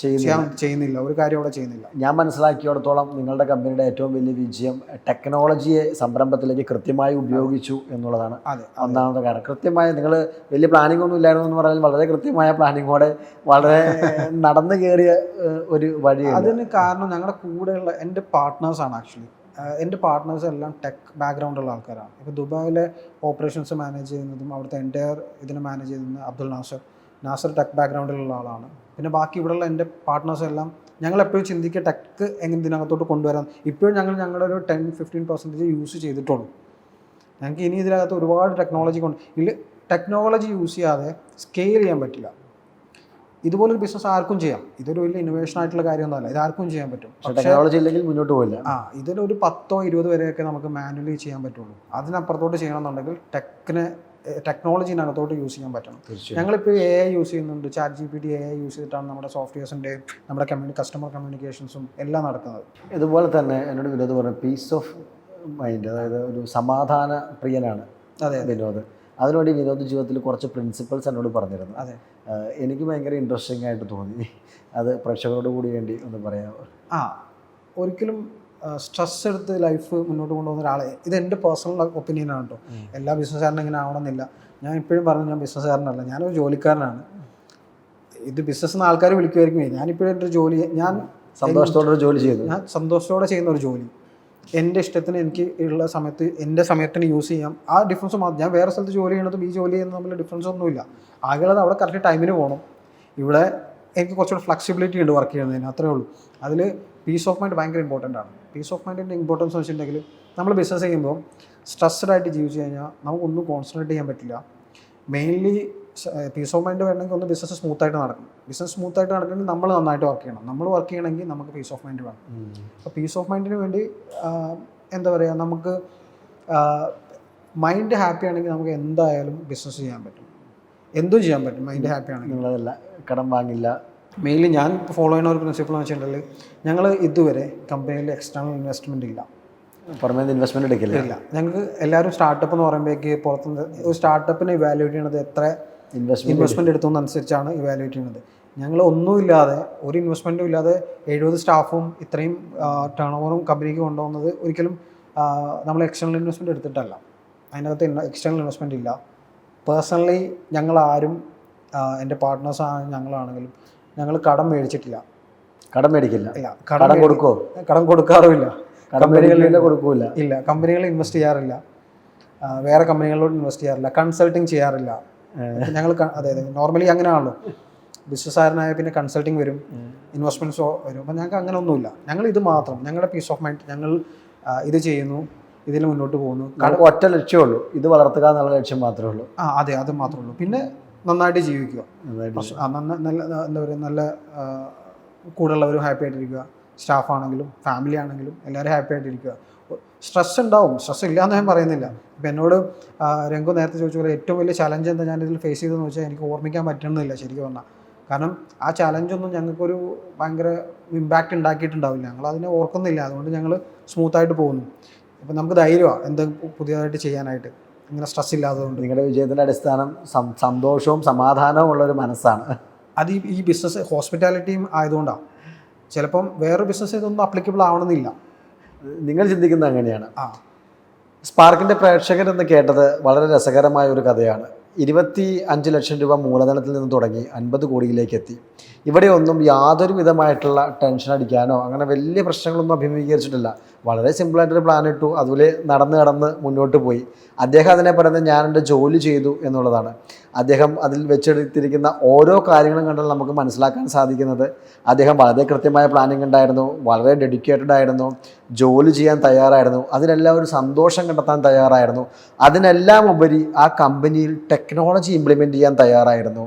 Speaker 1: ചെയ്യുന്നില്ല, ഒരു കാര്യം അവിടെ ചെയ്യുന്നില്ല.
Speaker 2: ഞാൻ മനസ്സിലാക്കിയിടത്തോളം നിങ്ങളുടെ കമ്പനിയുടെ ഏറ്റവും വലിയ വിജയം ടെക്നോളജിയെ സംരംഭത്തിലേക്ക് കൃത്യമായി ഉപയോഗിച്ചു എന്നുള്ളതാണ്. ഒന്നാമത്തെ കാരണം. കൃത്യമായി നിങ്ങൾ വലിയ പ്ലാനിംഗ് ഒന്നും ഇല്ലായിരുന്നു എന്ന് പറഞ്ഞാൽ വളരെ കൃത്യമായ പ്ലാനിങ്ങോടെ വളരെ നടന്നു കയറിയ ഒരു വഴിയാണ്.
Speaker 1: അതിന് കാരണം ഞങ്ങളുടെ കൂടെയുള്ള എൻ്റെ പാർട്ട്നേഴ്സാണ്. ആക്ച്വലി എൻ്റെ പാർട്ട്നേഴ്സ് എല്ലാം ടെക് ബാക്ക്ഗ്രൗണ്ടുള്ള ആൾക്കാരാണ്. ഇപ്പോൾ ദുബായിലെ ഓപ്പറേഷൻസ് മാനേജ് ചെയ്യുന്നതും അവിടുത്തെ എൻ്റയർ ഇതിനെ മാനേജ് ചെയ്യുന്നത് അബ്ദുൽ നാസർ ടെക് ബാക്ക്ഗ്രൗണ്ടിലുള്ള ആളാണ്. പിന്നെ ബാക്കി ഇവിടെയുള്ള എൻ്റെ പാർട്ട്നേഴ്സ് എല്ലാം ഞങ്ങളെപ്പോഴും ചിന്തിക്കുക ടെക്ക് എങ്ങനെ ഇതിനകത്തോട്ട് കൊണ്ടുവരാം. ഇപ്പോഴും ഞങ്ങളുടെ ഒരു 10-15% യൂസ് ചെയ്തിട്ടുള്ളൂ. ഞങ്ങൾക്ക് ഇനി ഇതിനകത്ത് ഒരുപാട് ടെക്നോളജി യൂസ് ചെയ്യാതെ സ്കെയിൽ ചെയ്യാൻ പറ്റില്ല. ഇതുപോലൊരു ബിസിനസ് ആർക്കും ചെയ്യാം. ഇതൊരു വലിയ ഇന്നോവേഷൻ ആയിട്ടുള്ള കാര്യമൊന്നുമല്ല, ഇത് ആർക്കും ചെയ്യാൻ പറ്റും.
Speaker 2: ടെക്നോളജി ഇല്ലെങ്കിൽ മുന്നോട്ട് പോകില്ല.
Speaker 1: ഇതിലൊരു 10-20 വരെയൊക്കെ നമുക്ക് മാനുവലി ചെയ്യാൻ പറ്റുള്ളൂ. അതിനപ്പുറത്തോട്ട് ചെയ്യണമെന്നുണ്ടെങ്കിൽ ടെക്നോളജിനകത്തോട്ട് യൂസ് ചെയ്യാൻ പറ്റണം. ഞങ്ങളിപ്പോൾ AI യൂസ് ചെയ്യുന്നുണ്ട്. ChatGPT AI യൂസ് ചെയ്തിട്ടാണ് നമ്മുടെ സോഫ്റ്റ്വെയർസിൻ്റെയും നമ്മുടെ കസ്റ്റമർ കമ്മ്യൂണിക്കേഷൻസും എല്ലാം നടക്കുന്നത്.
Speaker 2: ഇതുപോലെ തന്നെ എന്നോട് വിനോദ് പറഞ്ഞു പീസ് ഓഫ് മൈൻഡ്, അതായത് ഒരു സമാധാന പ്രിയനാണ് വിനോദ്. അതിനുവേണ്ടി വിനോദ് ജീവിതത്തിൽ കുറച്ച് പ്രിൻസിപ്പിൾസ് എന്നോട് പറഞ്ഞിരുന്നു. എനിക്ക് ഭയങ്കര ഇൻട്രസ്റ്റിംഗ് ആയിട്ട് തോന്നി. അത് പ്രേക്ഷകരോട് കൂടി വേണ്ടി ഒന്ന് പറയാമോ?
Speaker 1: ഒരിക്കലും സ്ട്രെസ് എടുത്ത് ലൈഫ് മുന്നോട്ട് കൊണ്ടുപോകുന്ന ഒരാളെ, ഇത് എൻ്റെ പേഴ്സണൽ ഒപ്പീനിയനാണ് കേട്ടോ. എല്ലാ ബിസിനസ്സുകാരനും ഇങ്ങനെ ആവണമെന്നില്ല. ഞാൻ ഇപ്പോഴും പറഞ്ഞു ഞാൻ ബിസിനസ്സുകാരനല്ല, ഞാനൊരു ജോലിക്കാരനാണ്. ഇത് ബിസിനസ് എന്ന് ആൾക്കാർ വിളിക്കുമായിരിക്കും. ഞാനിപ്പോഴും എൻ്റെ ജോലി ഞാൻ
Speaker 2: സന്തോഷത്തോടെ ജോലി ചെയ്തു.
Speaker 1: ഞാൻ സന്തോഷത്തോടെ ചെയ്യുന്ന ഒരു ജോലി, എൻ്റെ ഇഷ്ടത്തിന് എനിക്ക് ഉള്ള സമയത്ത് എൻ്റെ സമയത്തിന് യൂസ് ചെയ്യാം. ആ ഡിഫറൻസ് മാത്രം. ഞാൻ വേറെ സ്ഥലത്ത് ജോലി ചെയ്യണതും ഈ ജോലി ചെയ്യുന്നത് തമ്മിൽ ഡിഫറൻസ് ഒന്നുമില്ല. ആകെയുള്ളത് അവിടെ കറക്റ്റ് ടൈമിന് പോകണം. ഇവിടെ എനിക്ക് കുറച്ചുകൂടെ ഫ്ലെക്സിബിലിറ്റി ഉണ്ട് വർക്ക് ചെയ്യുന്നതിന്, അത്രേ ഉള്ളൂ. അതിൽ പീസ് ഓഫ് മൈൻഡ് ഭയങ്കര ഇമ്പോർട്ടൻ്റ് ആണ്. പീസ് ഓഫ് മൈൻഡിൻ്റെ ഇമ്പോർട്ടൻസ് എന്ന് വെച്ചിട്ടുണ്ടെങ്കിൽ നമ്മൾ ബിസിനസ് ചെയ്യുമ്പോൾ സ്ട്രെസ്ഡ് ആയിട്ട് ജീവിച്ച് കഴിഞ്ഞാൽ നമുക്കൊന്നും കോൺസെൻട്രേറ്റ് ചെയ്യാൻ പറ്റില്ല. മെയിൻലി പീസ് ഓഫ് മൈൻഡ് വേണമെങ്കിൽ ഒന്ന് ബിസിനസ് സ്മൂത്തായിട്ട് നടക്കണം. ബിസിനസ് സ്മൂത്തായിട്ട് നടക്കണമെങ്കിൽ നമ്മൾ നന്നായിട്ട് വർക്ക് ചെയ്യണം. നമ്മൾ വർക്ക് ചെയ്യണമെങ്കിൽ നമുക്ക് പീസ് ഓഫ് മൈൻഡ് വേണം. അപ്പോൾ പീസ് ഓഫ് മൈൻഡിന് വേണ്ടി എന്താ പറയുക, നമുക്ക് മൈൻഡ് ഹാപ്പി ആണെങ്കിൽ നമുക്ക് എന്തായാലും ബിസിനസ് ചെയ്യാൻ പറ്റും, എന്തും ചെയ്യാൻ പറ്റും. മൈൻഡ് ഹാപ്പി ആണെങ്കിൽ
Speaker 2: നിങ്ങളതല്ല കടം വാങ്ങില്ല.
Speaker 1: മെയിൻലി ഞാൻ ഫോളോ ചെയ്യുന്ന ഒരു പ്രിൻസിപ്പിൾ എന്ന് വെച്ചിട്ടുണ്ടെങ്കിൽ ഞങ്ങൾ ഇതുവരെ കമ്പനിയിൽ എക്സ്റ്റേണൽ ഇൻവെസ്റ്റ്മെൻറ്റ് ഇല്ല,
Speaker 2: പുറമേ ഇൻവെസ്റ്റ്മെൻറ്റ് എടുക്കില്ല.
Speaker 1: ഞങ്ങൾക്ക് എല്ലാവരും സ്റ്റാർട്ടപ്പ് എന്ന് പറയുമ്പോഴേക്ക് പുറത്തുനിന്ന് ഒരു സ്റ്റാർട്ടപ്പിനെ ഇവാലുവേറ്റ് ചെയ്യണത് എത്ര ഇൻവെസ്റ്റ്മെൻറ്റ് എടുത്തതെന്നനുസരിച്ചാണ് ഇവാലുവേറ്റ് ചെയ്യുന്നത്. ഞങ്ങൾ ഒന്നുമില്ലാതെ, ഒരു ഇൻവെസ്റ്റ്മെൻറ്റും ഇല്ലാതെ 70 സ്റ്റാഫും ഇത്രയും ടേൺ ഓവറും കമ്പനിക്ക് കൊണ്ടുപോകുന്നത് ഒരിക്കലും നമ്മൾ എക്സ്റ്റേണൽ ഇൻവെസ്റ്റ്മെൻറ്റ് എടുത്തിട്ടല്ല. അതിനകത്ത് എക്സ്റ്റേണൽ ഇൻവെസ്റ്റ്മെൻറ്റ് ഇല്ല. പേഴ്സണലി ഞങ്ങളാരും, എൻ്റെ പാർട്ട്നേഴ്സാണ് ഞങ്ങളാണെങ്കിലും, ഞങ്ങൾ കടം മേടിച്ചിട്ടില്ല.
Speaker 2: കടം മേടിക്കില്ല.
Speaker 1: ഇല്ല. കടം കൊടുക്കാറുമില്ല.
Speaker 2: കൊടുക്കൂല.
Speaker 1: ഇല്ല. കമ്പനികൾ ഇൻവെസ്റ്റ് ചെയ്യാറില്ല. വേറെ കമ്പനികളോട് ഇൻവെസ്റ്റ് ചെയ്യാറില്ല. കൺസൾട്ടിങ് ചെയ്യാറില്ല. ഞങ്ങൾ അതെ നോർമലി അങ്ങനെയാണല്ലോ. ബിസിനസ്സുകാരനായ പിന്നെ കൺസൾട്ടിങ് വരും, ഇൻവെസ്റ്റ്മെൻറ്റ്സോ വരും. അപ്പം ഞങ്ങൾക്ക് അങ്ങനെ ഒന്നുമില്ല. ഞങ്ങൾ ഇത് മാത്രം, ഞങ്ങളുടെ പീസ് ഓഫ് മൈൻഡ്, ഞങ്ങൾ ഇത് ചെയ്യുന്നു, ഇതിൽ മുന്നോട്ട് പോകുന്നു.
Speaker 2: ഒറ്റ ലക്ഷ്യമേ ഉള്ളൂ, ഇത് വളർത്തുക എന്നുള്ള ലക്ഷ്യം മാത്രമേ ഉള്ളൂ.
Speaker 1: അതെ, അത് മാത്രമേ ഉള്ളൂ. പിന്നെ നന്നായിട്ട് ജീവിക്കുക, നല്ല എന്താ പറയുക, നല്ല കൂടെയുള്ളവരും ഹാപ്പി ആയിട്ടിരിക്കുക, സ്റ്റാഫാണെങ്കിലും ഫാമിലി ആണെങ്കിലും എല്ലാവരും ഹാപ്പി ആയിട്ടിരിക്കുക. സ്ട്രെസ് ഉണ്ടാവും, സ്ട്രെസ് ഇല്ലയെന്ന് ഞാൻ പറയുന്നില്ല. ഇപ്പം എന്നോട് രംഗു നേരത്തെ ചോദിച്ച പോലെ ഏറ്റവും വലിയ ചലഞ്ച് എന്താ ഞാനിതിൽ ഫേസ് ചെയ്തതെന്ന് വെച്ചാൽ എനിക്ക് ഓർമ്മിക്കാൻ പറ്റുന്നില്ല ശരിക്കും പറഞ്ഞാൽ. കാരണം ആ ചലഞ്ചൊന്നും ഞങ്ങൾക്കൊരു ഭയങ്കര ഇമ്പാക്റ്റ് ഉണ്ടാക്കിയിട്ടുണ്ടാവില്ല, ഞങ്ങൾ അതിനെ ഓർക്കുന്നില്ല. അതുകൊണ്ട് ഞങ്ങൾ സ്മൂത്തായിട്ട് പോകുന്നു. ഇപ്പം നമുക്ക് ധൈര്യമാണ് എന്ത് പുതിയതായിട്ട് ചെയ്യാനായിട്ട്, ഇങ്ങനെ സ്ട്രെസ് ഇല്ലാത്തതുകൊണ്ട്.
Speaker 2: നിങ്ങളുടെ വിജയത്തിൻ്റെ അടിസ്ഥാനം സന്തോഷവും സമാധാനവും ഉള്ളൊരു മനസ്സാണ്.
Speaker 1: അത് ഈ ബിസിനസ് ഹോസ്പിറ്റാലിറ്റിയും ആയതുകൊണ്ടാണ്. ചിലപ്പം വേറെ ബിസിനസ് ഇതൊന്നും അപ്ലിക്കബിൾ ആവണമെന്നില്ല.
Speaker 2: നിങ്ങൾ ചിന്തിക്കുന്നത് അങ്ങനെയാണ്. സ്പാർക്കിൻ്റെ പ്രേക്ഷകരെന്ന് കേട്ടത് വളരെ രസകരമായ ഒരു കഥയാണ്. 25 ലക്ഷം രൂപ മൂലധനത്തിൽ നിന്ന് തുടങ്ങി 50 കോടിയിലേക്ക് എത്തി. ഇവിടെയൊന്നും യാതൊരു വിധമായിട്ടുള്ള ടെൻഷൻ അടിക്കാനോ അങ്ങനെ വലിയ പ്രശ്നങ്ങളൊന്നും അഭിമുഖീകരിച്ചിട്ടില്ല. വളരെ സിമ്പിളായിട്ടൊരു പ്ലാൻ ഇട്ടു, അതുപോലെ നടന്ന് മുന്നോട്ട് പോയി. അദ്ദേഹം അതിനെ പറയുന്നത് ഞാൻ എൻ്റെ ജോലി ചെയ്തു എന്നുള്ളതാണ്. അദ്ദേഹം അതിൽ വെച്ചെടുത്തിരിക്കുന്ന ഓരോ കാര്യങ്ങളും കണ്ടാൽ നമുക്ക് മനസ്സിലാക്കാൻ സാധിക്കുന്നത് അദ്ദേഹം വളരെ കൃത്യമായ പ്ലാനിങ് ഉണ്ടായിരുന്നു, വളരെ ഡെഡിക്കേറ്റഡ് ആയിരുന്നു, ജോലി ചെയ്യാൻ തയ്യാറായിരുന്നു, അതിനെല്ലാം ഒരു സന്തോഷം കണ്ടെത്താൻ തയ്യാറായിരുന്നു. അതിനെല്ലാം ഉപരി ആ കമ്പനിയിൽ ടെക്നോളജി ഇംപ്ലിമെൻറ്റ് ചെയ്യാൻ തയ്യാറായിരുന്നു.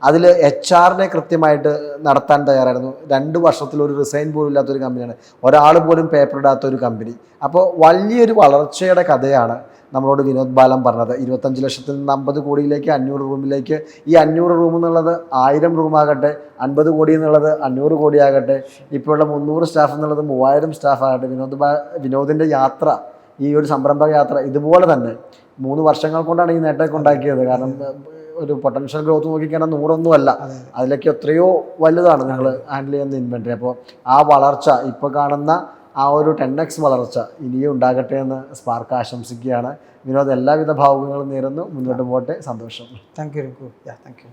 Speaker 2: അതിൽ HR-നെ കൃത്യമായിട്ട് നടത്താൻ തയ്യാറായിരുന്നു. 2 വർഷത്തിൽ ഒരു റിസൈൻ പോലും ഇല്ലാത്തൊരു കമ്പനിയാണ്, ഒരാൾ പോലും പേപ്പർ ഇടാത്തൊരു കമ്പനി. അപ്പോൾ വലിയൊരു വളർച്ചയുടെ കഥയാണ് നമ്മളോട് വിനോദ് ബാലൻ പറഞ്ഞത്. 25 ലക്ഷത്തിൽ നിന്ന് 50 കോടിയിലേക്ക് 500 റൂമിലേക്ക്. ഈ 500 റൂം എന്നുള്ളത് 1000 റൂമാകട്ടെ, 50 കോടി എന്നുള്ളത് 500 കോടിയാകട്ടെ, ഇപ്പോഴുള്ള 300 സ്റ്റാഫ് എന്നുള്ളത് 3000 സ്റ്റാഫ് ആകട്ടെ. വിനോദിൻ്റെ യാത്ര, ഈ ഒരു സംരംഭക യാത്ര ഇതുപോലെ തന്നെ 3 വർഷങ്ങൾ കൊണ്ടാണ് ഈ നേട്ടമൊക്കെ ഉണ്ടാക്കിയത്. കാരണം ഒരു പൊട്ടൻഷ്യൽ ഗ്രോത്ത് നോക്കിക്കഴിഞ്ഞാൽ 100 അതിലേക്ക് എത്രയോ വലുതാണ് നിങ്ങൾ ഹാൻഡിൽ ചെയ്യുന്ന ഇൻവെൻറ്ററി. അപ്പോൾ ആ വളർച്ച, ഇപ്പോൾ കാണുന്ന ആ ഒരു 10x വളർച്ച ഇനിയും ഉണ്ടാകട്ടെ എന്ന് സ്പാർക്ക് ആശംസിക്കുകയാണ്. വിനോദ് എല്ലാവിധ ഭാവുകങ്ങളും നേരുന്നു. മുന്നോട്ട് പോട്ടെ. സന്തോഷം.
Speaker 1: Thank you. Thank you.